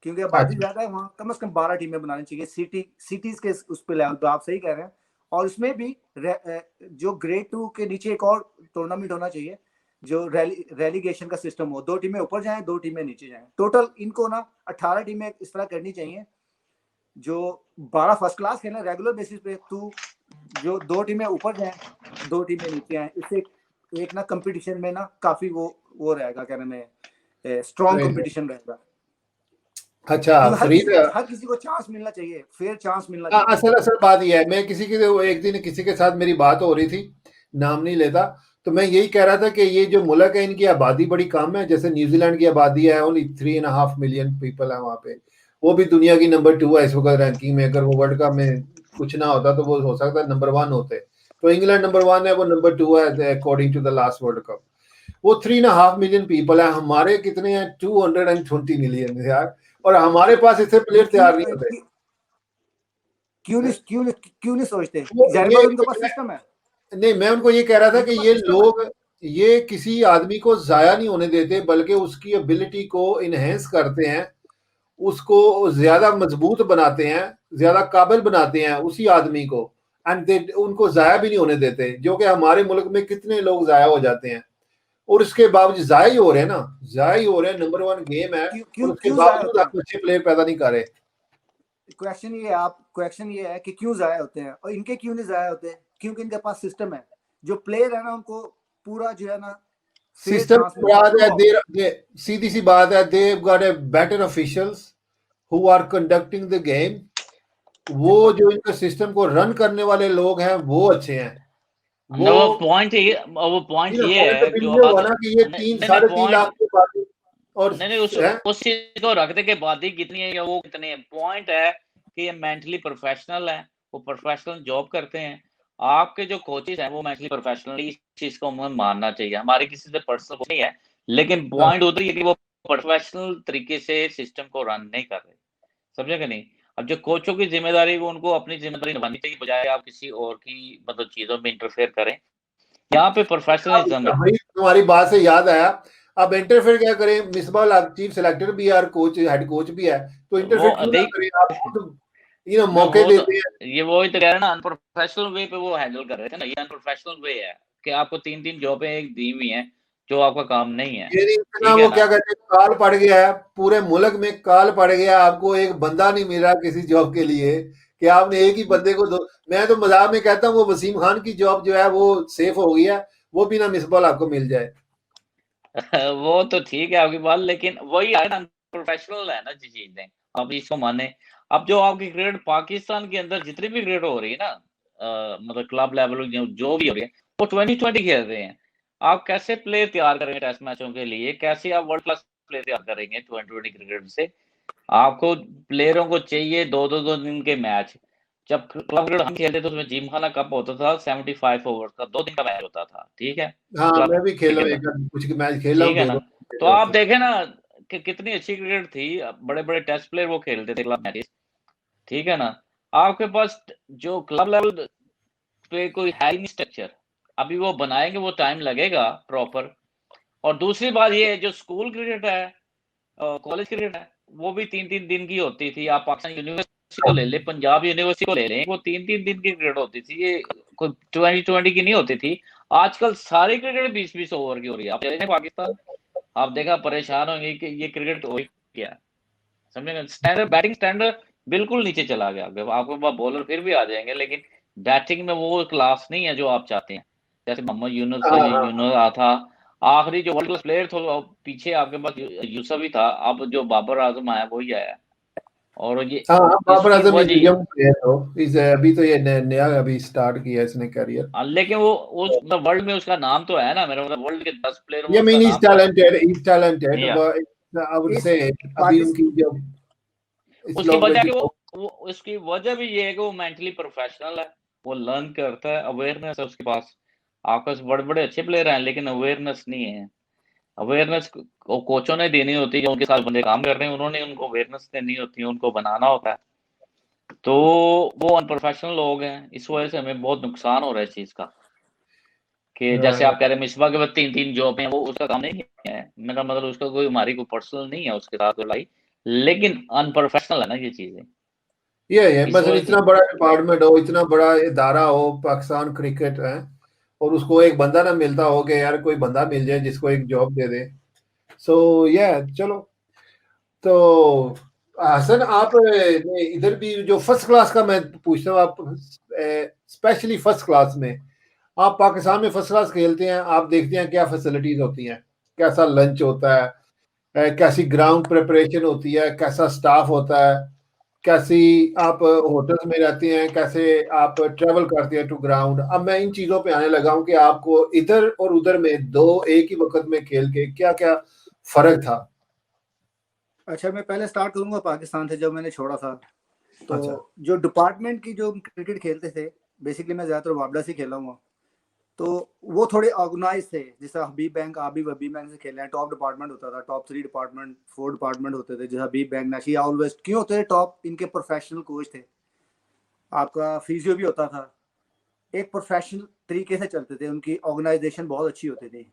Speaker 2: क्योंकि आबादी ज्यादा है, वहाँ कम से कम 12 टीमें बनानी चाहिए, सिटीज के उस पे लेवल पे। आप सही कह रहे हैं। और उसमें भी जो ग्रेड 2 के नीचे एक और टूर्नामेंट होना चाहिए, जो रेलीगेशन का सिस्टम हो, 2 टीमें ऊपर जाएं, 2 टीमें नीचे जाएं, टोटल इनको ना 18 टीमें इस तरह करनी चाहिए, जो 12 फर्स्ट क्लास खेलें रेगुलर बेसिस पे, तू जो 2 टीमें ऊपर जाएं, 2 टीमें नीचे आए, इससे एक ना कंपटीशन में ना काफी वो रहेगा, क्या नाम है, स्ट्रॉन्ग कंपटीशन रहेगा।
Speaker 1: अच्छा फरीद,
Speaker 2: हर किसी को चांस मिलना चाहिए, फेयर चांस मिलना
Speaker 1: हाँ,
Speaker 2: चाहिए।
Speaker 1: असल बात यह है, मैं एक दिन किसी के साथ मेरी बात हो रही थी, नाम नहीं लेता, तो मैं यही कह रहा था कि ये जो मुल्क है, इनकी आबादी बड़ी कम है। जैसे न्यूजीलैंड की आबादी है, ओनली 3.5 मिलियन पीपल है वहाँ पे, वो भी दुनिया की नंबर 2 है इस वक्त रैंकिंग में। अगर वो वर्ल्ड कप में कुछ ना होता तो वो हो सकता है नंबर 1 होते। तो इंग्लैंड नंबर 1 है, वो नंबर 2 है according to the last world cup. वो 3.5 मिलियन पीपल है, हमारे कितने हैं 220 मिलियन यार, और हमारे पास इससे प्लेयर तैयार नहीं होते।
Speaker 2: क्यों नहीं सोचते,
Speaker 1: ये
Speaker 2: उनके पास सिस्टम है।
Speaker 1: नहीं, मैं उनको ये कह रहा था कि ये लोग ये किसी आदमी को जाया नहीं होने देते, बल्कि उसकी एबिलिटी को इनहेंस करते हैं, उसको ज्यादा मजबूत बनाते हैं, ज्यादा काबिल बनाते हैं उसी आदमी को, एंड उनको जाया भी नहीं होने देते, जो कि हमारे मुल्क में कितने लोग जाया हो जाते हैं, और उसके बावजूद जाया ही हो रहे हैं ना, जाया ही हो रहे हैं। नंबर 1 गेम है, और उसके बावजूद आप अच्छे प्लेयर पैदा नहीं कर रहे।
Speaker 2: क्वेश्चन ये है कि क्यों जाया होते हैं, और इनके क्यों नहीं जाया होते, क्योंकि इनके पास सिस्टम है। जो प्लेयर है ना, उनको पूरा जो है ना
Speaker 1: सिस्टम सीधी सी बात है, they got a better officials who are conducting the game. वो जो इनका सिस्टम को रन करने वाले लोग हैं, वो अच्छे हैं।
Speaker 3: वो पॉइंट ये है जो
Speaker 1: हुआ ना कि ये 3-3.5 लाख के बाद, और
Speaker 3: नहीं उस चीज को रखते के आबादी कितनी है या वो कितने है। पॉइंट है कि ये मेंटली प्रोफेशनल है, वो प्रोफेशनल जॉब करते हैं। आपके जो कोचेस हैं वो मेंटली प्रोफेशनल, इस चीज को हमें मानना चाहिए। हमारे किसी से पर्सनल नहीं है, लेकिन पॉइंट उधर ही है कि वो प्रोफेशनल तरीके से सिस्टम को रन नहीं कर रहे। समझे कि नहीं? अब जो कोचों की जिम्मेदारी, वो उनको अपनी जिम्मेदारी निभानी चाहिए, बजाय आप किसी और की मतलब चीजों में इंटरफेयर करें। यहाँ पे प्रोफेशनलिज्म है।
Speaker 1: तुम्हारी बात से याद आया, अब इंटरफेयर क्या करें, मिसबाह चीफ सेलेक्टर भी है, कोच हेड कोच भी है, तो इंटरफेयर क्यों ना करें, आप मौके देते हैं।
Speaker 3: ये वो ही तो कह रहे हैं ना, अनप्रोफेशनल वे पे वो हैंडल कर रहे थे ना। ये अनप्रोफेशनल वे है कि आपको 3-3 जॉबें एक दी हुई हैं जो आपका काम नहीं है।
Speaker 1: इतना वो क्या कहते हैं, काल पड़ गया है पूरे मुल्क में, काल पड़ गया, आपको एक बंदा नहीं मिल रहा किसी जॉब के लिए, कि आपने एक ही बंदे को दो। मैं तो मजाक में कहता हूँ वो वसीम खान की जॉब जो है वो सेफ हो गई है, वो बिना मिसबॉल आपको मिल जाए।
Speaker 3: वो तो ठीक है आपकी बात, लेकिन वही है ना, प्रोफेशनल है ना जी चीजें, आप इसको माने। अब जो आपकी क्रिकेट पाकिस्तान के अंदर जितनी भी क्रिकेट हो रही है ना, मतलब क्लब लेवल जो भी हो रही है, वो 2020 खेल रहे हैं। आप कैसे प्लेयर तैयार करेंगे टेस्ट मैचों के लिए? कैसे आप वर्ल्ड क्लास प्लेयर तैयार करेंगे 2020 क्रिकेट से? आपको प्लेयरों को चाहिए 2-2 दिन के मैच। जब क्लब क्रिकेट हम खेलते थे उसमें जिमखाना कप होता था 75 ओवर का, 2 दिन का मैच होता था, ठीक है?
Speaker 1: हाँ, मैं भी खेला हूँ, कुछ मैच खेला हूँ,
Speaker 3: ठीक है ना?
Speaker 1: 2-2
Speaker 3: तो आप देखें ना कि कितनी अच्छी क्रिकेट थी, बड़े बड़े टेस्ट प्लेयर वो खेलते थे क्लब मैचेस, ठीक है ना? आपके पास जो क्लब लेवल पे कोई है ही नहीं स्ट्रक्चर, अभी वो बनाएंगे, वो टाइम लगेगा प्रॉपर। और दूसरी बात ये है, जो स्कूल क्रिकेट है, कॉलेज क्रिकेट है, वो भी 3-3 दिन की होती थी। आप पाकिस्तान यूनिवर्सिटी को ले लें, पंजाब यूनिवर्सिटी को ले लें, वो 3-3 दिन की क्रिकेट होती थी। ये कोई 20-20 की नहीं होती थी। आजकल सारी क्रिकेट 20-20 ओवर की हो रही है। आप देखें पाकिस्तान, आप देखा परेशान होंगे कि ये क्रिकेट हो ही क्या है। समझे? स्टैंडर्ड, बैटिंग स्टैंडर्ड बिल्कुल नीचे चला गया। आपके पास बॉलर फिर भी आ जाएंगे, लेकिन बैटिंग में वो क्लास नहीं है जो आप चाहते हैं। जैसे मोहम्मद यूनुस था,
Speaker 1: हाँ
Speaker 3: ये
Speaker 1: हाँ
Speaker 3: यूनुस आ था आखिरी जो वर्ल्ड क्लास प्लेयर था। वो पीछे आपके पास यूसुफ ही था। अब जो बाबर आजम आया वही आया। और ये
Speaker 1: हाँ हाँ, बाबर
Speaker 3: इसकी
Speaker 1: आजम इज
Speaker 3: वजह,
Speaker 1: यंग प्लेयर, तो इज अभी तो ये नया अभी स्टार्ट किया इसने करियर।
Speaker 3: लेकिन वो उस मतलब वर्ल्ड में उसका नाम तो है ना। मेरा मतलब वर्ल्ड के 10 प्लेयर में
Speaker 1: ये
Speaker 3: उसका
Speaker 1: मीन
Speaker 3: नाम तो है।
Speaker 1: इज टैलेंटेड,
Speaker 3: या
Speaker 1: आई वुड
Speaker 2: इस
Speaker 1: से अभी उनकी
Speaker 2: पाकिस्तान
Speaker 1: जो इस
Speaker 3: उसकी
Speaker 1: लोग में
Speaker 3: वजह कि
Speaker 1: जो
Speaker 3: वो उसकी वजह भी ये है कि वो मेंटली प्रोफेशनल है। वो लर्न करता है, अवेयरनेस है उसके पास। आपके पास बड़े बड़े अच्छे प्लेयर हैं, लेकिन अवेयरनेस नहीं है। अवेयरनेस कोचों ने देनी होती है। जो उनके साथ बंदे काम कर रहे हैं, उन्होंने उनको अवेयरनेस देनी होती है, उनको बनाना होता है। तो वो अनप्रोफेशनल लोग हैं। इस वजह से हमें बहुत नुकसान हो रहा है इस चीज का। कि जैसे आप कह रहे हैं मिसबा के बाद 3-3 जॉब हैं, वो उसका काम नहीं है। मेरा मतलब उसका कोई हमारी कोई पर्सनल नहीं है उसके साथ लड़ाई, लेकिन अनप्रोफेशनल है ना ये चीजें।
Speaker 1: ये
Speaker 3: इस
Speaker 1: मतलब
Speaker 3: वजह से
Speaker 1: इतना बड़ा डिपार्टमेंट हो, इतना बड़ा इदारा हो पाकिस्तान क्रिकेट है, और उसको एक बंदा ना मिलता हो कि यार कोई बंदा मिल जाए जिसको एक जॉब दे दे। सो चलो। तो हसन, आप ने इधर भी जो फर्स्ट क्लास का मैं पूछता हूँ, आप स्पेशली फर्स्ट क्लास में, आप पाकिस्तान में फर्स्ट क्लास खेलते हैं, आप देखते हैं क्या फैसिलिटीज होती हैं, कैसा लंच होता है, कैसी ग्राउंड प्रिपरेशन होती है, कैसा स्टाफ होता है, कैसी आप होटल्स में रहते हैं, कैसे आप ट्रेवल करते हैं टू ग्राउंड। अब मैं इन चीज़ों पे आने लगा हूँ कि आपको इधर और उधर में दो एक ही वक्त में खेल के क्या क्या फ़र्क था।
Speaker 2: अच्छा, मैं पहले स्टार्ट करूंगा पाकिस्तान से, जब मैंने छोड़ा था। तो
Speaker 1: अच्छा।
Speaker 2: जो डिपार्टमेंट की जो क्रिकेट खेलते थे, बेसिकली मैं ज़्यादातर वाबड़ा से खेला हुआ। तो वो थोड़े ऑर्गेनाइज थे। जैसा हबीब बैंक, हबीब बैंक से खेले हैं, टॉप डिपार्टमेंट होता था, टॉप 3 डिपार्टमेंट 4 डिपार्टमेंट होते थे। जैसे हबीब बैंक, नशिया ऑलवेज क्यों होते थे टॉप? इनके प्रोफेशनल कोच थे। आपका फिजियो भी होता था। एक प्रोफेशनल तरीके से चलते थे, उनकी ऑर्गेनाइजेशन बहुत अच्छी होती थी।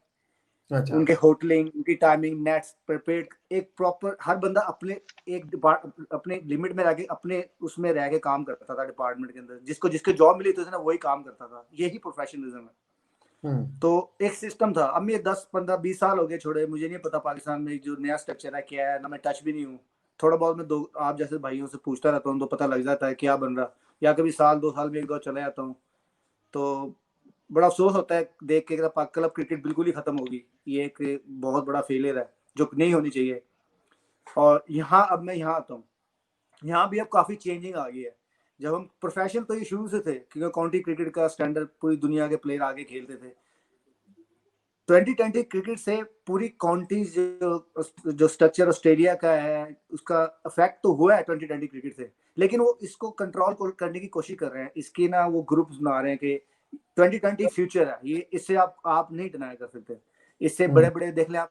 Speaker 1: अच्छा।
Speaker 2: उनके होटलिंग, उनकी टाइमिंग, नेट्स प्रिपेयर्ड, एक प्रॉपर, हर बंदा अपने अपने लिमिट में रह के, अपने उसमें रह के काम करता था डिपार्टमेंट के अंदर। जिसको जिसके जॉब मिली तो ना वही काम करता था। यही प्रोफेशनलिज्म है। तो एक सिस्टम था। अब मैं 10-15-20 साल हो गए छोड़े, मुझे नहीं पता पाकिस्तान में जो नया स्ट्रक्चर है क्या है ना, मैं टच भी नहीं हूँ। थोड़ा बहुत मैं आप जैसे भाइयों से पूछता रहता हूँ, तो पता लग जाता है क्या बन रहा, या कभी साल 2 साल में एक बार चले जाता हूँ। तो बड़ा अफसोस होता है देख के कि पाक क्लब क्रिकेट बिल्कुल ही खत्म होगी। ये एक बहुत बड़ा फेलियर है जो नहीं होनी चाहिए। और यहाँ अब मैं यहाँ आता हूँ, यहाँ भी अब काफ़ी चेंजिंग आ गई है। जब हम प्रोफेशनल तो ये शुरू से थे, क्योंकि काउंटी क्रिकेट का स्टैंडर्ड पूरी दुनिया के प्लेयर आगे खेलते थे। 2020 क्रिकेट से पूरी काउंटीज जो स्ट्रक्चर ऑस्ट्रेलिया का है, उसका इफेक्ट तो हुआ है 2020 क्रिकेट से। लेकिन वो इसको कंट्रोल करने की कोशिश कर रहे हैं। इसकी ना वो ग्रुप्स बना रहे हैं कि 2020 फ्यूचर है ये, इससे आप नहीं डिनाई कर सकते। इससे बड़े बड़े देख लें आप,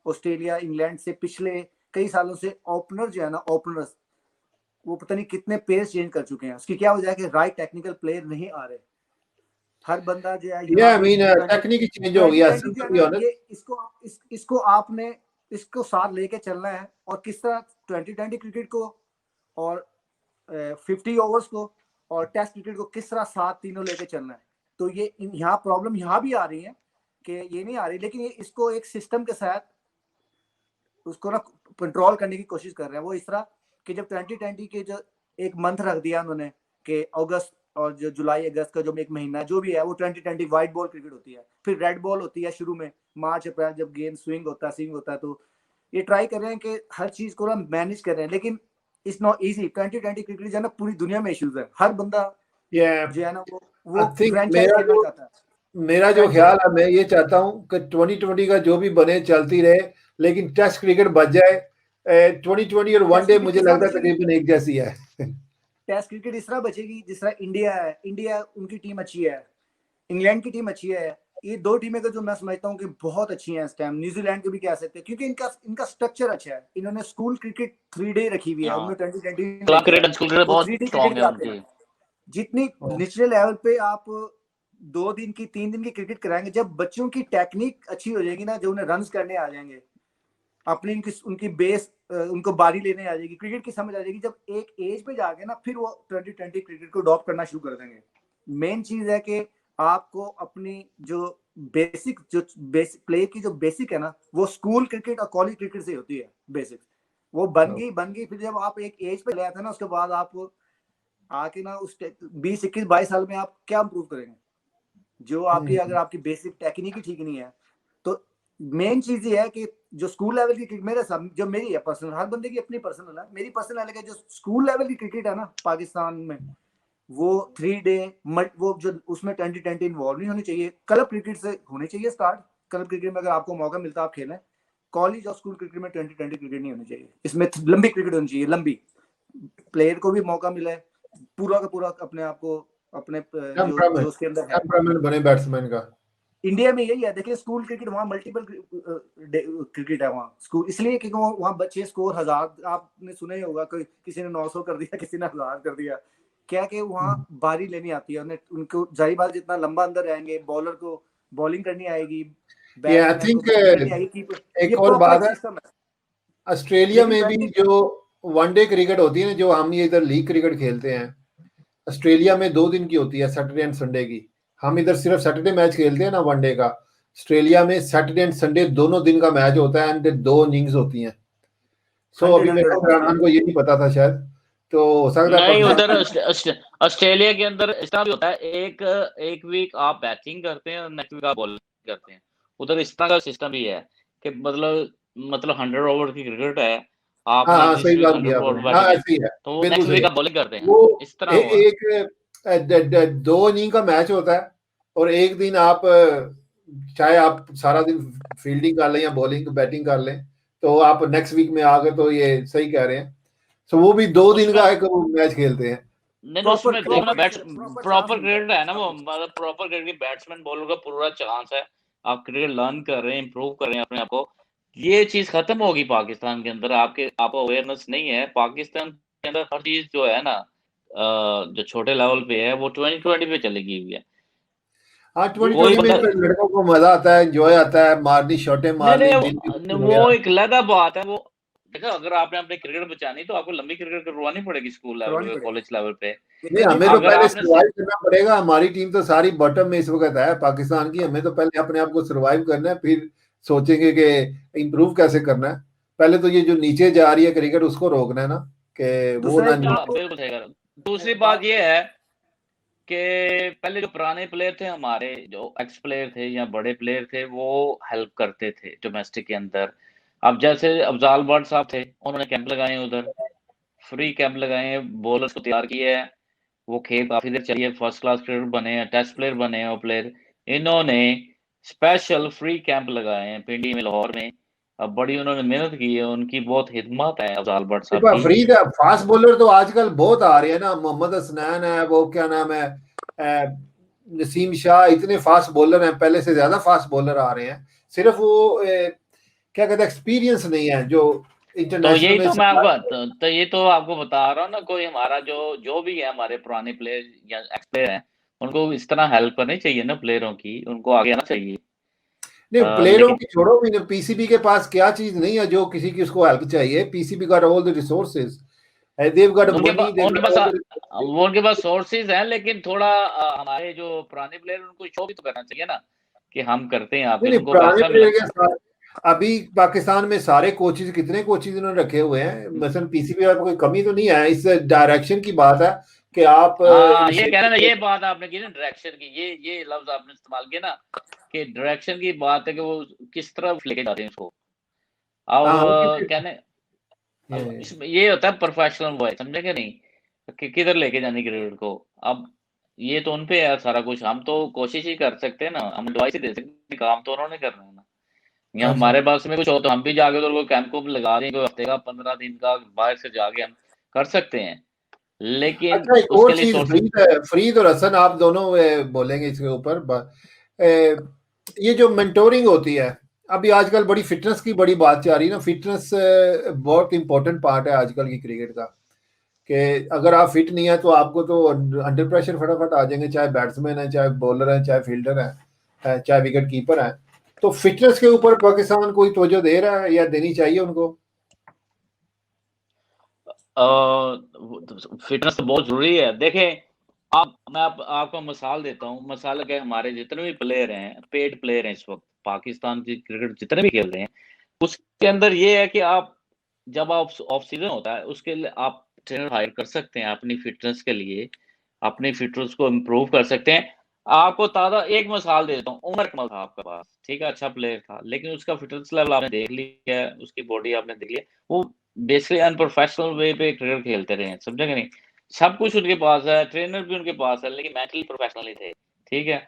Speaker 2: ऑस्ट्रेलिया इंग्लैंड से पिछले कई सालों से ओपनर जो है ना, ओपनर्स वो पता नहीं कितने पेस चेंज कर चुके हैं। उसकी क्या वजह है कि राइट टेक्निकल प्लेयर नहीं आ रहे। हर बंदा जो है
Speaker 1: या
Speaker 2: यहाँ
Speaker 1: आई
Speaker 2: भी
Speaker 1: मीन
Speaker 2: 2020
Speaker 1: टेक्निक चेंज हो गया,
Speaker 2: 2020 जो है
Speaker 1: टू बी
Speaker 2: ना,
Speaker 1: ऑनेस्ट।
Speaker 2: ये इसको आपने इसको साथ लेके चलना है। और किस तरह 2020 क्रिकेट को और 50 ओवर्स को और टेस्ट क्रिकेट को किस तरह साथ तीनों लेके चलना है। तो ये यहाँ प्रॉब्लम यहाँ भी आ रही है कि ये नहीं आ रही, लेकिन ये इसको एक सिस्टम के साथ उसको ना कंट्रोल करने की कोशिश कर रहे हैं। वो इस तरह कि जब 2020 के जो एक मंथ रख दिया उन्होंने कि अगस्त और जो जुलाई अगस्त का जो एक महीना जो भी है वो 2020 वाइट बॉल क्रिकेट होती है। फिर रेड बॉल होती है शुरू में मार्च अप्रैल, जब गेम स्विंग होता है। तो ये ट्राई कर रहे हैं कि हर चीज को ना मैनेज कर रहे हैं, लेकिन इट्स नॉट इजी। 2020 क्रिकेट जो है ना, पूरी दुनिया में इश्यूज है। हर बंदा जो है ना वो
Speaker 1: आई थिंक
Speaker 2: फ्रेंचाइज खेलना चाहता है।
Speaker 1: मेरा जो ख्याल है, मैं ये चाहता हूँ कि 2020 का जो भी बने चलती रहे, लेकिन टेस्ट क्रिकेट बच जाए। 2020 और
Speaker 2: टेस्ट
Speaker 1: वनडे
Speaker 2: क्रिकेट
Speaker 1: मुझे
Speaker 2: किस तरह
Speaker 1: लगता है
Speaker 2: बचेगी?
Speaker 1: तकरीबन एक जैसी है।
Speaker 2: टेस्ट क्रिकेट इस तरह बचेगी जिस तरह इंडिया है। इंडिया उनकी टीम अच्छी है, इंग्लैंड की टीम अच्छी है। ये दो टीमें का जो मैं समझता हूँ कि बहुत अच्छी हैं इस टाइम। न्यूजीलैंड को भी कह सकते हैं क्योंकि इनका स्ट्रक्चर अच्छा है। इन्होंने स्कूल क्रिकेट 3 डे रखी हुई है,
Speaker 3: हाँ,
Speaker 2: उनमें 2020
Speaker 3: क्लब
Speaker 2: लेके
Speaker 3: क्रिकेट
Speaker 2: आए।
Speaker 3: स्कूल क्रिकेट
Speaker 2: वो
Speaker 3: बहुत
Speaker 2: 3 डे क्रिकेट
Speaker 3: स्ट्रांग है
Speaker 2: कराते
Speaker 3: उनकी।
Speaker 2: हैं। जितनी निचले लेवल पे आप 2 दिन की 3 दिन की क्रिकेट कराएंगे, जब बच्चों की टेक्निक अच्छी हो जाएगी ना, जो उन्हें रन करने आ जाएंगे, अपनी उनकी बेस उनको बारी लेने आ जाएगी, क्रिकेट की समझ आ जाएगी। जब एक एज पे जाके ना फिर वो 2020 क्रिकेट को अडॉप्ट करना शुरू कर देंगे। मेन चीज है कि आपको अपनी जो बेसिक प्ले की जो बेसिक है ना, वो स्कूल क्रिकेट और कॉलेज क्रिकेट से होती है बेसिक। वो बन गई। फिर जब आप एक एज पे ले आते हैं ना, उसके बाद आप आके ना उस 20-21-22 साल में आप क्या इम्प्रूव करेंगे? जो आपकी अगर आपकी बेसिक टेक्निक ही ठीक नहीं है तो मेन चीज ये है कि जो स्कूल लेवल की मेरे जो मेरी है पर्सनल, हर बंदे की अपनी पर्सनल है, मेरी पर्सनल है कि जो स्कूल लेवल की क्रिकेट है ना पाकिस्तान में, वो 3 डे वो जो उसमें 2020 इन्वॉल्व नहीं होनी चाहिए। क्लब क्रिकेट से होनी चाहिए स्टार्ट। क्लब क्रिकेट में अगर आपको मौका मिलता है आप खेलें। कॉलेज और स्कूल क्रिकेट में 2020 क्रिकेट नहीं होनी चाहिए। इसमें लंबी क्रिकेट होनी चाहिए, लंबी। प्लेयर को भी मौका मिले पूरा का पूरा अपने आप को अपने जो उसके अंदर है
Speaker 1: बने बैट्समैन का।
Speaker 2: इंडिया में यही है। देखिए स्कूल क्रिकेट वहाँ मल्टीपल क्रिकेट है वहाँ स्कूल, इसलिए क्योंकि वहाँ बच्चे स्कोर 1000 आपने सुना ही होगा, कोई किसी ने 900 कर दिया, किसी ने 1000 कर दिया। क्या कि वहाँ बारी लेनी आती है उन्हें, उनको जारी बार जितना लंबा अंदर रहेंगे, बॉलर को बॉलिंग करनी आएगी,
Speaker 1: बैट्समैन को करनी आएगी। एक और बात है, ऑस्ट्रेलिया में भी जो वनडे क्रिकेट होती है ना, जो हम ये इधर लीग क्रिकेट खेलते हैं, ऑस्ट्रेलिया में 2 दिन की होती है, सैटरडे एंड संडे की। हम इधर सिर्फ सैटरडे मैच खेलते हैं ना वनडे का। ऑस्ट्रेलिया में सैटरडे एंड संडे दोनों दिन का मैच होता है एंड 2 इनिंग्स होती हैं। सो अभी मेरे को ये नहीं पता था शायद, तो हो सकता है
Speaker 3: नहीं। उधर ऑस्ट्रेलिया के अंदर इस तरह भी होता है, एक वीक आप बैटिंग करते हैं और नेक्स्ट वीक आप बॉलिंग करते हैं। उधर इस तरह का सिस्टम भी है कि मतलब 100 ओवर की क्रिकेट है, आपने जिस वीक 100 ओवर बैटिंग है तो नेक्स्ट वीक आप बॉलिंग करते हैं। इस तरह
Speaker 1: एक 2 इनिंग का मैच होता है और एक दिन आप चाहे आप सारा दिन फील्डिंग कर लें या बॉलिंग बैटिंग कर लें, तो आप नेक्स्ट वीक में आ गए, तो ये सही कह रहे हैं। तो वो भी 2 दिन का एक मैच खेलते हैं।
Speaker 3: नहीं, उसमें प्रॉपर क्रिकेट है ना, वो मतलब प्रॉपर क्रिकेट बैट्समैन बॉलर का पूरा चांस है। आप क्रिकेट लर्न कर रहे हैं, इंप्रूव कर रहे हैं अपने आप को। ये चीज खत्म होगी पाकिस्तान के अंदर। आपको अवेयरनेस नहीं है। पाकिस्तान के अंदर हर चीज जो है ना, जो छोटे लेवल पे है, वो 2020 पे चली गई हुई है।
Speaker 1: हाँ, 2020 में लड़कों को मजा आता है, एंजॉय आता है, मारनी शॉटें मारनी।
Speaker 3: वो एक अलग बात है। वो देखो, अगर आपने अपने क्रिकेट बचानी तो आपको लंबी क्रिकेट करवानी पड़ेगी स्कूल लेवल पे, कॉलेज लेवल पे।
Speaker 1: नहीं, हमें तो पहले सर्वाइव करना पड़ेगा। हमारी टीम तो सारी बॉटम में इस वक्त है पाकिस्तान की। हमें तो पहले अपने आप को सर्वाइव करना है, फिर सोचेंगे कि इंप्रूव कैसे करना है। पहले तो ये जो नीचे जा रही है क्रिकेट, उसको रोकना है ना, कि वो ना।
Speaker 3: बिल्कुल। दूसरी बात ये है कि पहले जो पुराने प्लेयर थे हमारे, जो एक्स प्लेयर थे या बड़े प्लेयर थे, वो हेल्प करते थे डोमेस्टिक के अंदर। अब जैसे अफजाल भट्ट साहब थे, उन्होंने कैंप लगाए, उधर फ्री कैंप लगाए, बॉलर्स को तैयार किया है, वो खेल काफी देर चली है, फर्स्ट क्लास क्रिकेटर बने हैं, टेस्ट प्लेयर बने हैं वो प्लेयर। इन्होंने स्पेशल फ्री कैंप लगाए हैं पिंडी में, लाहौर में। अब बड़ी उन्होंने मेहनत की है, उनकी बहुत हिम्मत है अफजाल भट्ट साहब की।
Speaker 1: फ्री फास्ट बॉलर तो आजकल बहुत आ रहे हैं ना, मोहम्मद हसनैन है, वो क्या नाम है, नसीम शाह, इतने फास्ट बॉलर हैं, पहले से ज्यादा फास्ट बॉलर आ रहे हैं। सिर्फ वो क्या कहते हैं, एक्सपीरियंस नहीं है जो
Speaker 3: तो यही तो मैं आपको तो ये तो आपको बता रहा हूँ ना, कोई हमारा जो भी है, हमारे पुराने प्लेयर या एक्स प्लेयर हैं, उनको इस तरह हेल्प करनी चाहिए ना प्लेयरों की, उनको आगे आना चाहिए।
Speaker 1: नहीं, प्लेयरों की छोड़ो भी, पीसीबी के पास क्या चीज नहीं है जो किसी की उसको हेल्प चाहिए। PCB got all the resources, they've got money,
Speaker 3: उनके पास सोर्सेज हैं, लेकिन थोड़ा हमारे जो पुराने प्लेयर, उनको शो भी तो करना चाहिए ना कि हम करते हैं। आपके उनको पैसा मिलता है।
Speaker 1: अभी पाकिस्तान में सारे कोचेज, कितने कोचेज इन्होंने रखे हुए हैं, मसलन पीसीबी में कोई कमी तो नहीं है। इस डायरेक्शन की बात है कि आप
Speaker 3: ये कहना ना, ये बात आपने की ना डायरेक्शन की, ये लफ्ज आपने इस्तेमाल किया ना कि डायरेक्शन की बात है कि वो किस तरफ लेके जाते हैं उसको। अब कहने ये होता है प्रोफेशनल बॉय, समझे कि नहीं, कि किधर लेके जाने क्रिकेट को। अब ये तो उनपे है सारा कुछ। हम तो कोशिश ही कर सकते हैं ना, हम एडवाइस ही दे सकते हैं, काम तो उन्होंने करना है ना। या हमारे पास में कुछ हो तो हम भी जाके तो कैंप को लगा दें, कोई हफ्ते का 15 दिन का, बाहर से जाके हम कर सकते हैं। लेकिन
Speaker 1: अच्छा, एक और चीज, फरीद और हसन, आप दोनों बोलेंगे इसके ऊपर। ये जो मेंटोरिंग होती है, अभी आजकल बड़ी फिटनेस की बड़ी बात जा रही है ना। फिटनेस बहुत इंपॉर्टेंट पार्ट है आजकल की क्रिकेट का, कि अगर आप फिट नहीं है तो आपको तो अंडर प्रेशर फटाफट आ जाएंगे, चाहे बैट्समैन है, चाहे बॉलर है, चाहे फील्डर है, चाहे विकेट कीपर है। तो फिटनेस के ऊपर पाकिस्तान कोई तवज्जो दे रहा है या देनी चाहिए उनको?
Speaker 3: फिटनेस तो बहुत जरूरी है। देखें, मैं आपको मिसाल देता हूँ। मिसाल के हमारे जितने भी प्लेयर हैं, पेड प्लेयर हैं इस वक्त पाकिस्तान की क्रिकेट जितने भी खेल रहे हैं, उसके अंदर ये है कि आप जब आप ऑफ सीजन होता है उसके लिए आप ट्रेनर हायर कर सकते हैं अपनी फिटनेस के लिए, अपनी फिटनेस को इम्प्रूव कर सकते हैं। आपको ताज़ा एक मिसाल देता हूँ, उमर कमल था आपके पास, ठीक है, अच्छा प्लेयर था, लेकिन उसका फिटनेस लेवल आपने देख लिया है, उसकी बॉडी आपने देख लिया, वो बेसिकली अनप्रोफेशनल वे पे क्रिकेट खेलते रहे हैं, समझे कि नहीं? सब कुछ उनके पास है, ट्रेनर भी उनके पास है, लेकिन मेंटली प्रोफेशनल ही थे, ठीक है?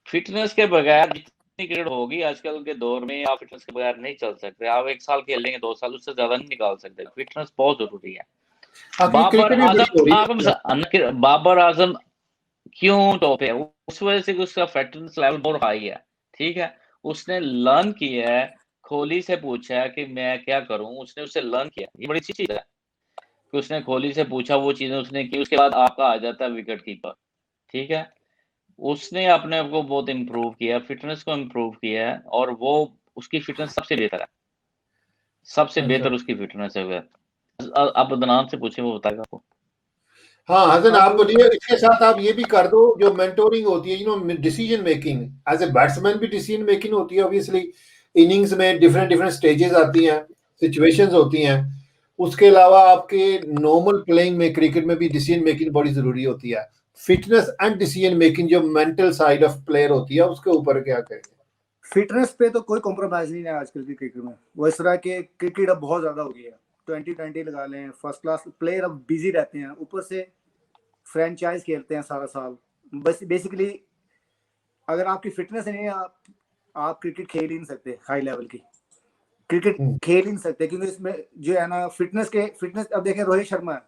Speaker 3: फिटनेस के बगैर जितनी क्रिकेट होगी आजकल के दौर में, आप फिटनेस के बगैर नहीं चल सकते। आप 1 साल खेल लेंगे, 2 साल, उससे ज़्यादा नहीं निकाल सकते। फिटनेस बहुत ज़रूरी है।
Speaker 1: आखिर
Speaker 3: बाबर
Speaker 1: क्रिकेट भी बड़ी हो रही है।
Speaker 3: बाबर आजम क्यों टॉप है? उस वजह से कि उसका फिटनेस लेवल बहुत हाई है, ठीक है? उसने लर्न किया है, कोहली से पूछा है कि मैं क्या करूँ? उसने उससे लर्न किया। ये बड़ी अच्छी चीज़ है कि उसने कोहली से पूछा, वो चीज़ें उसने की, उसके बाद आपका आ जाता है विकेट कीपर, ठीक है? उसने अपने आप को बहुत इम्प्रूव किया, फिटनेस को इम्प्रूव किया है और वो उसकी फिटनेस सबसे बेहतर है। सबसे
Speaker 1: अच्छा।
Speaker 3: बेहतर उसकी फिटनेस है वो। आप अदनान से पूछिए, वो बताएगा आपको।
Speaker 1: हाँ हसन,
Speaker 2: हाँ
Speaker 1: आप
Speaker 2: तो
Speaker 1: बोलिए। इसके साथ आप ये भी कर दो, जो मेंटोरिंग होती है, decision making, as a batsman भी डिसीजन मेकिंग होती है ऑब्वियसली। इनिंग्स में डिफरेंट डिफरेंट स्टेजेस आती हैं, सिचुएशंस होती हैं। उसके अलावा आपके नॉर्मल प्लेइंग में, क्रिकेट में भी डिसीजन मेकिंग बड़ी जरूरी होती है। फिटनेस एंड डिसीजन मेकिंग, जो मेंटल साइड ऑफ प्लेयर होती है, उसके ऊपर क्या कहेंगे?
Speaker 2: फिटनेस पे तो कोई कॉम्प्रोमाइज नहीं है आजकल की क्रिकेट में। वो इस तरह के क्रिकेट अब बहुत ज्यादा हो गई है। 2020 लगा लें, फर्स्ट क्लास प्लेयर अब बिजी रहते हैं, ऊपर से फ्रेंचाइज खेलते हैं सारा साल। बस बेसिकली अगर आपकी फिटनेस नहीं है, आप क्रिकेट खेल ही नहीं सकते। हाई लेवल की क्रिकेट खेल ही नहीं सकते, क्योंकि इसमें जो है ना फिटनेस अब देखें, रोहित शर्मा है,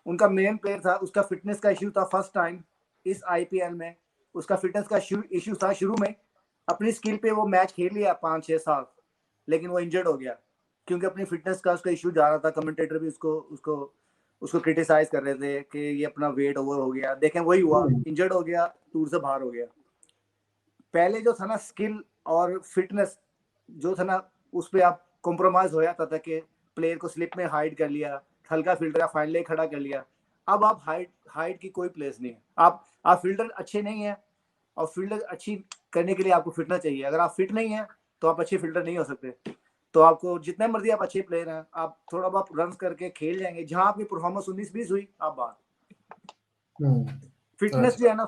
Speaker 2: उनका मेन प्लेयर था, उसका फिटनेस का इश्यू था फर्स्ट टाइम इस आईपीएल में। उसका फिटनेस का इश्यू था शुरू में। अपनी स्किल पे वो मैच खेल लिया 5-6 साल, लेकिन वो इंजर्ड हो गया क्योंकि अपनी फिटनेस का उसका इश्यू जा रहा था। कमेंटेटर भी उसको उसको उसको क्रिटिसाइज कर रहे थे कि ये अपना वेट ओवर हो गया। देखें वही हुआ, इंजर्ड हो गया, टूर से बाहर हो गया। पहले जो था ना स्किल और फिटनेस जो था ना, उस पर आप कॉम्प्रोमाइज हो जाता था कि प्लेयर को स्लिप में हाइड कर लिया, हल्का फील्डर फाइनली खड़ा कर लिया। अब आप हाइट की कोई प्लेस नहीं है। आप फील्डर अच्छे नहीं है, और फील्डर अच्छी करने के लिए आपको फिटनेस चाहिए। अगर आप फिट नहीं है तो आप अच्छे फील्डर नहीं हो सकते। तो आपको जितने मर्जी आप अच्छे प्लेयर हैं, आप थोड़ा बहुत रन करके खेल जाएंगे, जहां आपकी परफॉर्मेंस 19-20 हुई आप बाहर। फिटनेस जो है ना,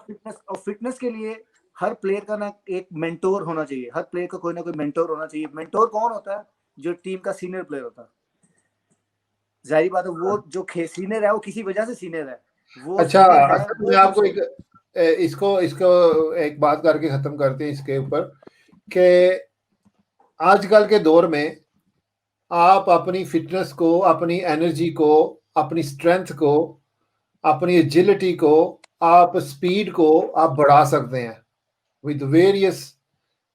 Speaker 2: फिटनेस के लिए हर प्लेयर का ना एक मेंटोर होना चाहिए। हर प्लेयर का कोई ना कोई मेंटोर होना चाहिए। मेंटोर कौन होता है? जो टीम का सीनियर प्लेयर होता है। जाहिर बात है, वो जो सीनियर है वो किसी वजह से सीनियर है। वो
Speaker 1: अच्छा,
Speaker 2: सीनियर है,
Speaker 1: असल
Speaker 2: वो
Speaker 1: में आपको
Speaker 2: कुछ
Speaker 1: इसको इसको एक बात करके खत्म करते हैं इसके ऊपर, कि आजकल के दौर में आप अपनी फिटनेस को, अपनी एनर्जी को, अपनी स्ट्रेंथ को, अपनी एजिलिटी को, आप स्पीड को आप बढ़ा सकते हैं विद वेरियस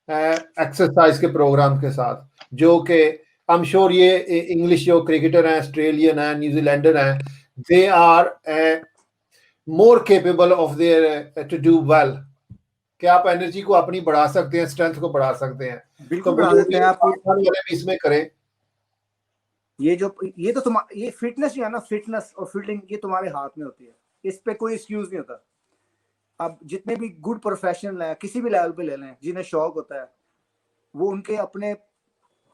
Speaker 1: एक्सरसाइज के प्रोग्राम के साथ, जो कि आई एम श्योर ये इंग्लिश जो क्रिकेटर हैं, ऑस्ट्रेलियन हैं, न्यूजीलैंडर हैं, they are more capable of there to do well. कि आप एनर्जी को अपनी बढ़ा सकते हैं, स्ट्रेंथ को बढ़ा सकते हैं। तो
Speaker 2: बिल्कुल बढ़ा
Speaker 1: मुझे
Speaker 2: देते हैं आप।
Speaker 1: पाकिस्तान वाले भी इसमें करें।
Speaker 2: ये तो ये फिटनेस जो है ना, फिटनेस और फील्डिंग ये तुम्हारे हाथ में होती है। इस पे कोई एक्सक्यूज नहीं होता। अब जितने भी गुड प्रोफेशनल हैं, किसी भी लेवल पे ले लें, जिन्हें शौक होता है, वो उनके अपने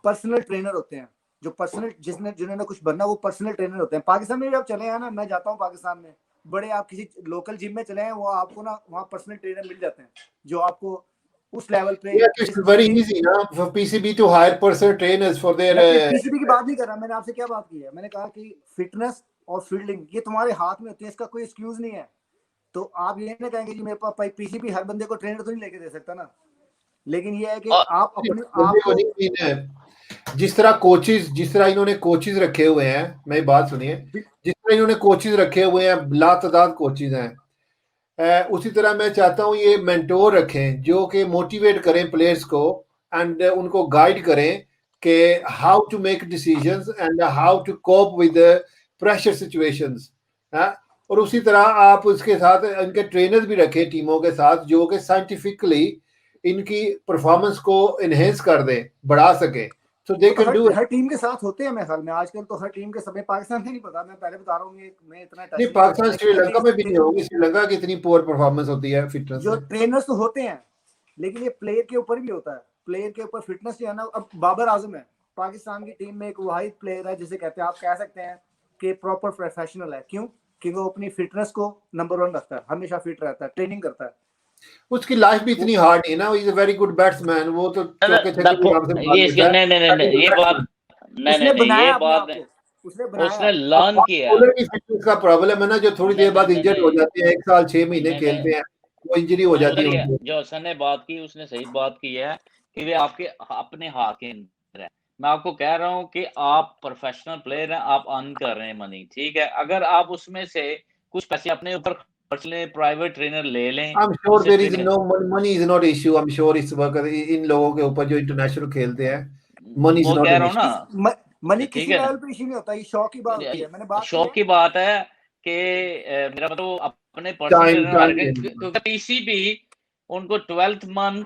Speaker 2: पर्सनल ट्रेनर होते हैं। जो पर्सनल जिन्होंने कुछ बनना, वो पर्सनल ट्रेनर होते हैं। पाकिस्तान में भी आप चले हैं ना, मैं जाता हूँ पाकिस्तान में, बड़े आप किसी लोकल जिम में चले हैं, वो आपको ना वहाँ पर्सनल ट्रेनर मिल जाते हैं जो आपको उस लेवल पे
Speaker 1: Yeah, it's very easy now for PCB to hire personal trainers for their
Speaker 2: मैं पीसीबी की बात नहीं कर रहा। मैंने आपसे क्या बात की है? मैंने कहा कि फिटनेस और फील्डिंग ये तुम्हारे हाथ में होती है, इसका कोई एक्सक्यूज नहीं है। तो आप ये ना कहेंगे जी मेरे पास पीसीबी हर बंदे को ट्रेनर तो नहीं लेके दे सकता ना। लेकिन ये है कि आप अपने आप को
Speaker 1: जिस तरह इन्होंने कोचेज रखे हुए हैं, मेरी बात सुनिए, जिस तरह इन्होंने कोचेज रखे हुए हैं, लातादाद कोचेज हैं, उसी तरह मैं चाहता हूँ ये मेंटोर रखें जो कि मोटिवेट करें प्लेयर्स को, एंड उनको गाइड करें कि how to make decisions and how to cope with pressure situations. और उसी तरह आप उसके साथ इनके ट्रेनर्स भी रखें टीमों के साथ, जो कि साइंटिफिकली इनकी परफॉर्मेंस को इनहेंस कर दें, बढ़ा सके, तो they can do.
Speaker 2: Her team के साथ होते हैं मेरे ख्याल में आजकल तो, हर टीम के समय पाकिस्तान से नहीं पता, मैं पहले बता रहा हूँ, मैं इतना
Speaker 1: नहीं, पाकिस्तान श्रीलंका में भी नहीं होगी, श्रीलंका की इतनी पुअर परफॉर्मेंस होती है फिटनेस
Speaker 2: जो
Speaker 1: में।
Speaker 2: ट्रेनर्स तो होते हैं, लेकिन ये प्लेयर के ऊपर भी होता है, प्लेयर के ऊपर फिटनेस जो है ना। अब बाबर आजम है पाकिस्तान की टीम में एक वाहिद प्लेयर है जिसे कहते हैं, आप कह सकते हैं कि प्रॉपर प्रोफेशनल है। क्यों? क्योंकि वो अपनी फिटनेस को नंबर 1 रखता है, हमेशा फिट रहता है, ट्रेनिंग करता है।
Speaker 1: उसकी लाइफ भी इतनी हार्ड नहीं ना, is a very good batsman, वो तो चौके छक्के के नाम से मार
Speaker 3: ये
Speaker 1: देता है।
Speaker 3: नहीं ये बात
Speaker 2: उसने बनाया अपने आप को, उसने
Speaker 3: उसने
Speaker 2: बनाया।
Speaker 3: लर्न किया।
Speaker 1: बॉलर की फिटनेस का प्रॉब्लम है ना, जो थोड़ी देर बाद इंजर्ड हो जाते हैं, 1 साल 6 महीने खेलते हैं, वो इंजरी हो जाती है उनको।
Speaker 3: जो हसन ने बात की उसने सही बात की है कि वे आपके अपने हाथ के अंदर है। मैं आपको कह रहा हूँ कि आप प्रोफेशनल प्लेयर हैं, आप अर्न कर रहे हैं मनी, ठीक है। अगर आप उसमें से कुछ पैसे अपने ऊपर खर्च लें, प्राइवेट ट्रेनर ले लें,
Speaker 1: I'm sure there is no money is not issue. I'm sure इस वक्त इन लोगों के ऊपर जो इंटरनेशनल खेलते हैं, मनी इज
Speaker 3: वो
Speaker 1: नॉट
Speaker 3: कह
Speaker 1: एन
Speaker 3: रहा हूँ
Speaker 1: इशू।
Speaker 3: ना,
Speaker 2: मनी
Speaker 3: ठीक
Speaker 2: किसी
Speaker 3: है ना,
Speaker 2: लेवल पे इशू नहीं होता, ये शौक की बात होती है। मैंने बात
Speaker 3: शौक की बात है कि मेरा मतलब अपने
Speaker 1: टाइम
Speaker 3: पर्सनल, क्योंकि पीसीबी उनको 12th month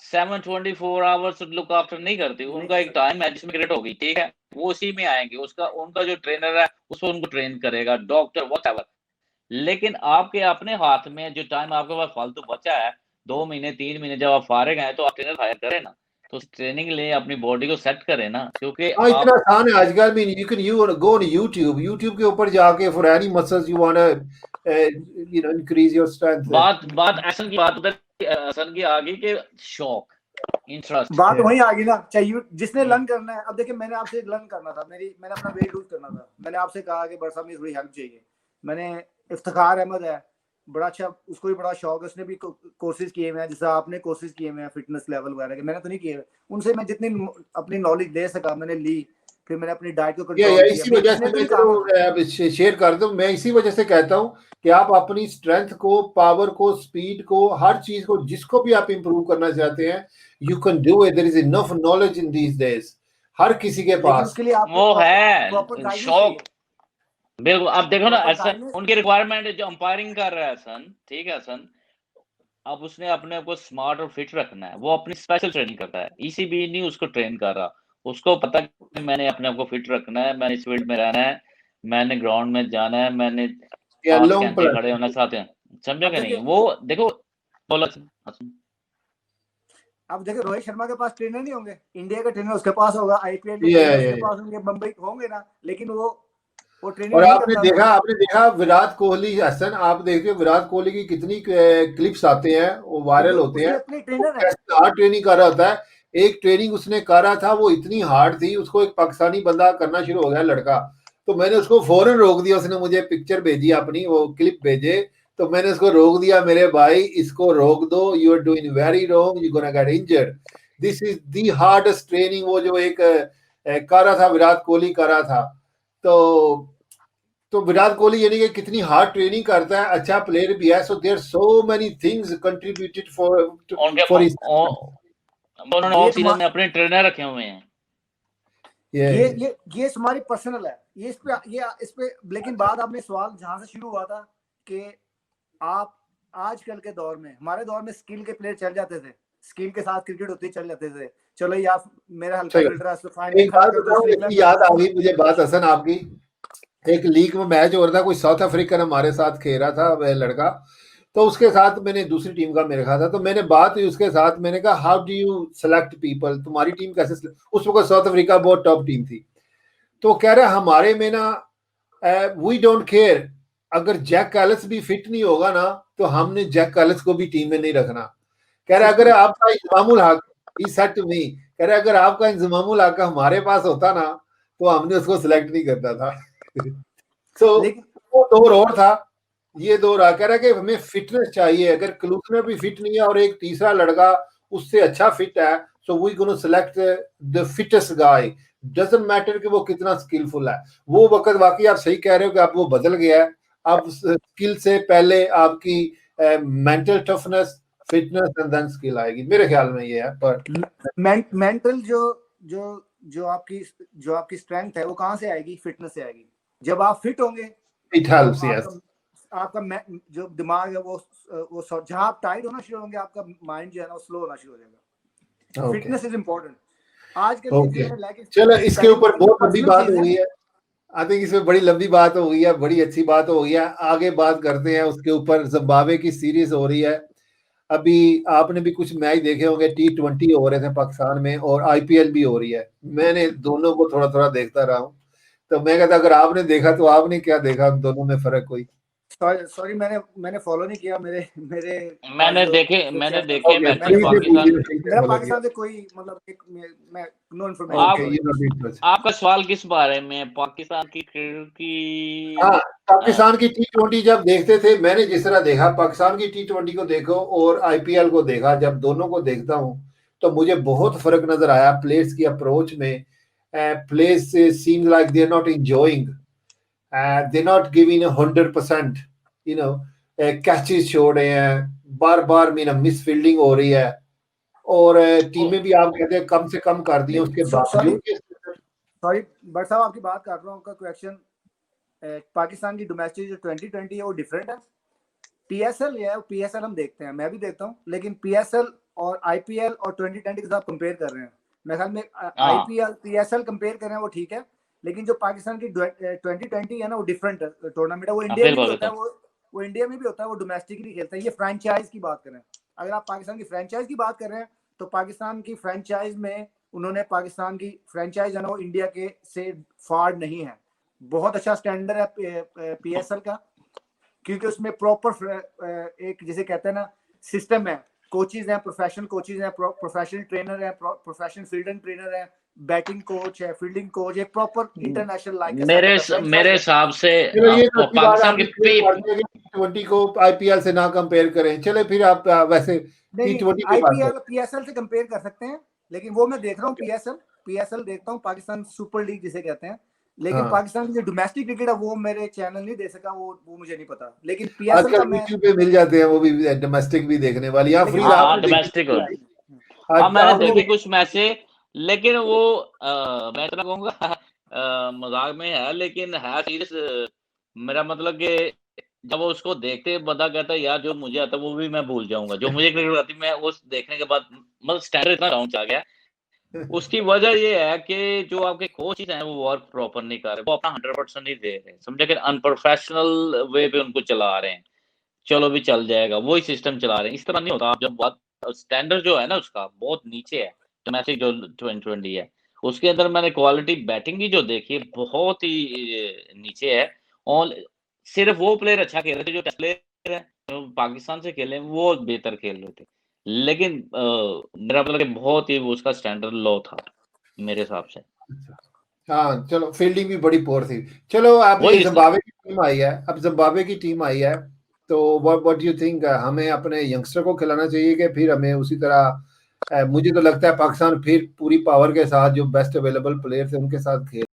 Speaker 3: 724 hours look after नहीं करती, उनका एक टाइम है जिसमें क्रिकेट होगी, ठीक है। वो उसी में आएंगे, उसका उनका जो ट्रेनर है उसको उनको ट्रेन करेगा, डॉक्टर व्हाटएवर। लेकिन आपके अपने हाथ में जो टाइम आपके पास फालतू बचा है, 2 महीने 3 महीने जब आप फारिग हैं, तो आप ट्रेनर हायर करें ना, तो ट्रेनिंग ले, अपनी बॉडी को सेट करें ना, क्योंकि
Speaker 1: हाँ, इतना आसान है आजकल भी। You can go on YouTube के ऊपर जाके for any muscles you want to increase your strength.
Speaker 3: बात ऐसा की बात उधर असन की आ गई कि शौक, इंटरेस्ट,
Speaker 2: बात वहीं आ गई ना। चाहिए जिसने लर्न करना है। अब देखिए, मैंने आपसे लर्न करना था, मैंने अपना वेट लूज करना था, मैंने आपसे कहा कि बरसा में थोड़ी हेल्प चाहिए। मैंने इफ्तिखार अहमद है, बड़ा अच्छा, उसको भी बड़ा शौक है, उसने भी कोर्सेज किए हुए हैं, जैसे आपने कोर्सेज किए हुए हैं फिटनेस लेवल वगैरह के, मैंने तो नहीं किए। उनसे मैं जितनी अपनी नॉलेज ले सका मैंने ली, फिर मैंने अपनी डाइट को कंट्रोल किया।
Speaker 1: इसी वजह से मैं चलो शेयर कर दूं, मैं इसी वजह से कहता हूं कि आप अपनी स्ट्रेंथ को, पावर को, स्पीड को, हर चीज को, जिसको भी आप इंप्रूव करना चाहते हैं, you can do it. There is enough knowledge in these days, हर किसी के पास।
Speaker 2: उसके लिए
Speaker 3: वो है शौक। बिल्कुल, आप देखो ना ऐसा उनकी रिक्वायरमेंट है, जो अंपायरिंग कर रहा है सन, ठीक है सन, अब उसने अपने आप को स्मार्ट और फिट रखना है, वो अपनी स्पेशल ट्रेनिंग करता है, ईसीबी नहीं उसको ट्रेन कर रहा, उसको पता कि मैंने अपने आप को फिट रखना है, मैंने इस फील्ड में रहना है, मैंने ग्राउंड में जाना है, मैंने 5 घंटे खड़े होना चाहते हैं, समझो कि नहीं। वो देखो बोला,
Speaker 2: अब देखो रोहित शर्मा के पास ट्रेनर नहीं होंगे, इंडिया का ट्रेनर उसके पास होगा, आईपीएल के उसके पास होंगे, मुंबई होंगे ना, लेकिन वो ट्रेनिंग
Speaker 1: और आपने देखा विराट कोहली, हसन, आप देखते हो विराट कोहली की कितनी क्लिप्स आते हैं, वो वायरल होते हैं, कैसे हार्ड ट्रेनिंग कर रहा होता है। एक ट्रेनिंग उसने करा था, वो इतनी हार्ड थी, उसको एक पाकिस्तानी बंदा करना शुरू हो गया, लड़का, तो मैंने उसको फौरन रोक दिया। उसने मुझे पिक्चर भेजी अपनी, वो क्लिप भेजे, तो मैंने उसको रोक दिया, मेरे भाई इसको रोक दो, you are doing very wrong, you gonna get injured, this is the hardest training. वो जो एक कर रहा था विराट कोहली कर रहा था, तो विराट कोहली यानी कि कितनी हार्ड ट्रेनिंग करता है, अच्छा प्लेयर भी है, so there so many things contributed for his.
Speaker 3: उन्होंने ऑफ सीजन में अपने ट्रेनर रखे हुए हैं।
Speaker 2: ये हमारी पर्सनल है, ये इस पे लेकिन बाद आपने सवाल जहां से शुरू हुआ था कि आप आजकल के दौर में, हमारे दौर में स्किल के प्लेयर चल जाते थे, स्किल के साथ क्रिकेट होती चल जाते थे, चलो यार मेरा हल्का फिल्टर है,
Speaker 1: याद आ गई मुझे बात हसन आपकी। एक लीग में मैच हो रहा था, कोई साउथ अफ्रीकन हमारे साथ खेल रहा था वह लड़का, तो उसके साथ मैंने दूसरी टीम का मेरे ख्याल था, तो मैंने बात हुई उसके साथ, मैंने कहा how do you select people, तुम्हारी टीम कैसे, उस वक्त साउथ अफ्रीका बहुत टॉप टीम थी, तो कह रहा हमारे में ना वी डोंट केयर, अगर जैक कैलिस भी फिट नहीं होगा ना, तो हमने जैक कैलिस को भी टीम में नहीं रखना। कह रहा अगर आपका इंजमामुल हक, ही सेड टू मी, कह रहा अगर आपका इंजमामुल हक हमारे पास होता ना, तो हमने उसको सिलेक्ट नहीं करता था। तो वो दौर और था, ये दौर आ, कह रहा कि हमें फिटनेस चाहिए, अगर क्लूसनर भी फिट नहीं है और एक तीसरा लड़का उससे अच्छा फिट है, so we gonna select the fittest guy, doesn't matter कि वो कितना स्किलफुल है। वो वक्त वाकई आप सही कह रहे हो कि अब वो बदल गया है, अब स्किल से पहले आपकी mental toughness, fitness and then skill आएगी, मेरे ख्याल में ये है। पर
Speaker 2: मेंटल जो आपकी स्ट्रेंथ है वो कहां से आएगी? फिटनेस से आएगी। जब आप फिट होंगे,
Speaker 1: इट हेल्प्स, यस,
Speaker 2: आपका जो दिमाग है वो जहां आप टाइट होना शुरू होंगे, आपका माइंड जो है ना वो स्लो होना शुरू हो जाएगा। फिटनेस इज इम्पोर्टेंट आज के
Speaker 1: लिए। चलो इसके ऊपर बहुत लंबी बात हो गई है, आई थिंक इसमें बड़ी लंबी बात हो गई है, बड़ी अच्छी बात हो गई है। आगे बात करते हैं उसके ऊपर। जिम्बाब्वे की सीरीज हो रही है अभी, आपने भी कुछ मैच देखे होंगे, T20 हो रहे थे पाकिस्तान में और IPL भी हो रही है। मैंने दोनों को थोड़ा थोड़ा देखता रहा हूँ, तो मैं कहता अगर आपने देखा तो आपने क्या देखा, दोनों में फर्क कोई?
Speaker 2: सॉरी मैंने फॉलो नहीं किया।
Speaker 3: मैंने देखे
Speaker 2: मेरा पाकिस्तान से कोई मतलब मैं नो इन्फॉर्मेशन।
Speaker 3: आपका सवाल किस बारे में? पाकिस्तान की क्रिकेट की?
Speaker 1: हाँ, पाकिस्तान की T20 जब देखते थे, मैंने जिस तरह देखा, पाकिस्तान की T20 को देखो और IPL को देखा, जब दोनों को देखता हूँ तो मुझे बहुत फर्क नजर आया प्लेयर्स की अप्रोच में। Players seem like they are not enjoying, they not giving 100%, you know, catches छोड़ रहे हैं, बार बार मिस फील्डिंग हो रही है, और टीमें भी आप कहते हैं कम से कम कर दी है। उसके बावजूद
Speaker 2: सॉरी बट साहब आपकी बात कर रहा हूँ, आपका क्वेश्चन पाकिस्तान की डोमेस्टिक जो 2020 है वो डिफरेंट है। PSL है, PSL हम देखते हैं, मैं भी देखता हूँ, लेकिन PSL और IPL और 2020 के साथ कंपेयर कर रहे हैं। मेरे ख्याल में IPL PSL कंपेयर कर रहे हैं वो ठीक है, लेकिन जो पाकिस्तान की 2020 है ना वो डिफरेंट टूर्नामेंट है। वो इंडिया में भी होता है, वो इंडिया में भी होता है, वो डोमेस्टिकली खेलते हैं। ये फ्रेंचाइज की बात करें, अगर आप पाकिस्तान की फ्रेंचाइज की बात कर रहे हैं तो पाकिस्तान की फ्रेंचाइज में उन्होंने पाकिस्तान की फ्रेंचाइज है ना वो इंडिया के से फार नहीं है। बहुत अच्छा स्टैंडर्ड है PSL का, क्योंकि उसमें प्रॉपर एक जिसे कहते हैं ना सिस्टम है, कोचेज हैं, प्रोफेशनल कोचेज हैं, प्रोफेशनल ट्रेनर हैं, प्रोफेशनल फील्डिंग ट्रेनर हैं, बैटिंग कोच है, फील्डिंग कोच, एक प्रॉपर इंटरनेशनल लाइक
Speaker 3: मेरे हिसाब से
Speaker 1: पाकिस्तान की T20 को IPL से ना कंपेयर करें। चले फिर आप वैसे
Speaker 2: T20 IPL PSL से कंपेयर कर सकते हैं, लेकिन वो मैं देख रहा हूँ PSL देखता हूँ, पाकिस्तान सुपर लीग जिसे कहते हैं, लेकिन पाकिस्तान की जो डोमेस्टिक क्रिकेट है वो मेरे चैनल नहीं दे सका, वो मुझे नहीं पता। लेकिन PSL का मैं
Speaker 1: YouTube पे मिल जाते हैं, वो भी डोमेस्टिक भी देखने वाली। या फ्री
Speaker 3: डोमेस्टिक मैंने देखे कुछ मैचेस, लेकिन वो मैं इतना कहूंगा मजाक में है, लेकिन है सीरियस। मेरा मतलब कि जब वो उसको देखते बंदा कहता है यार जो मुझे आता वो भी मैं भूल जाऊंगा, जो मुझे क्रिकेट आती मैं उस देखने के बाद मतलब स्टैंडर्ड इतना डाउन आ गया। उसकी वजह ये है कि जो आपके कोचेस हैं वो वर्क प्रॉपर नहीं कर रहे, वो अपना 100% नहीं दे रहे, समझे कि अनप्रोफेशनल वे पे उनको चला रहे हैं। चलो भी चल जाएगा, वही सिस्टम चला रहे हैं। इस तरह नहीं होता। आप जब बात स्टैंडर्ड जो है ना उसका बहुत नीचे है, डोमेस्टिक जो 2020 है उसके अंदर मैंने क्वालिटी बैटिंग की जो देखी बहुत ही नीचे है। और सिर्फ वो प्लेयर अच्छा खेल रहे थे जो टेस्ट प्लेयर है, जो पाकिस्तान से खेले वो बेहतर खेल रहे थे, लेकिन मेरा मतलब बहुत ही उसका स्टैंडर्ड लो था मेरे हिसाब से।
Speaker 1: हाँ चलो, फील्डिंग भी बड़ी पोर थी। चलो अब जिम्बाब्वे की टीम आई है, तो व्हाट डू यू थिंक, हमें अपने यंगस्टर को खिलाना चाहिए कि फिर हमें उसी तरह, मुझे तो लगता है पाकिस्तान फिर पूरी पावर के साथ जो बेस्ट अवेलेबल प्लेयर्स हैं उनके साथ खेल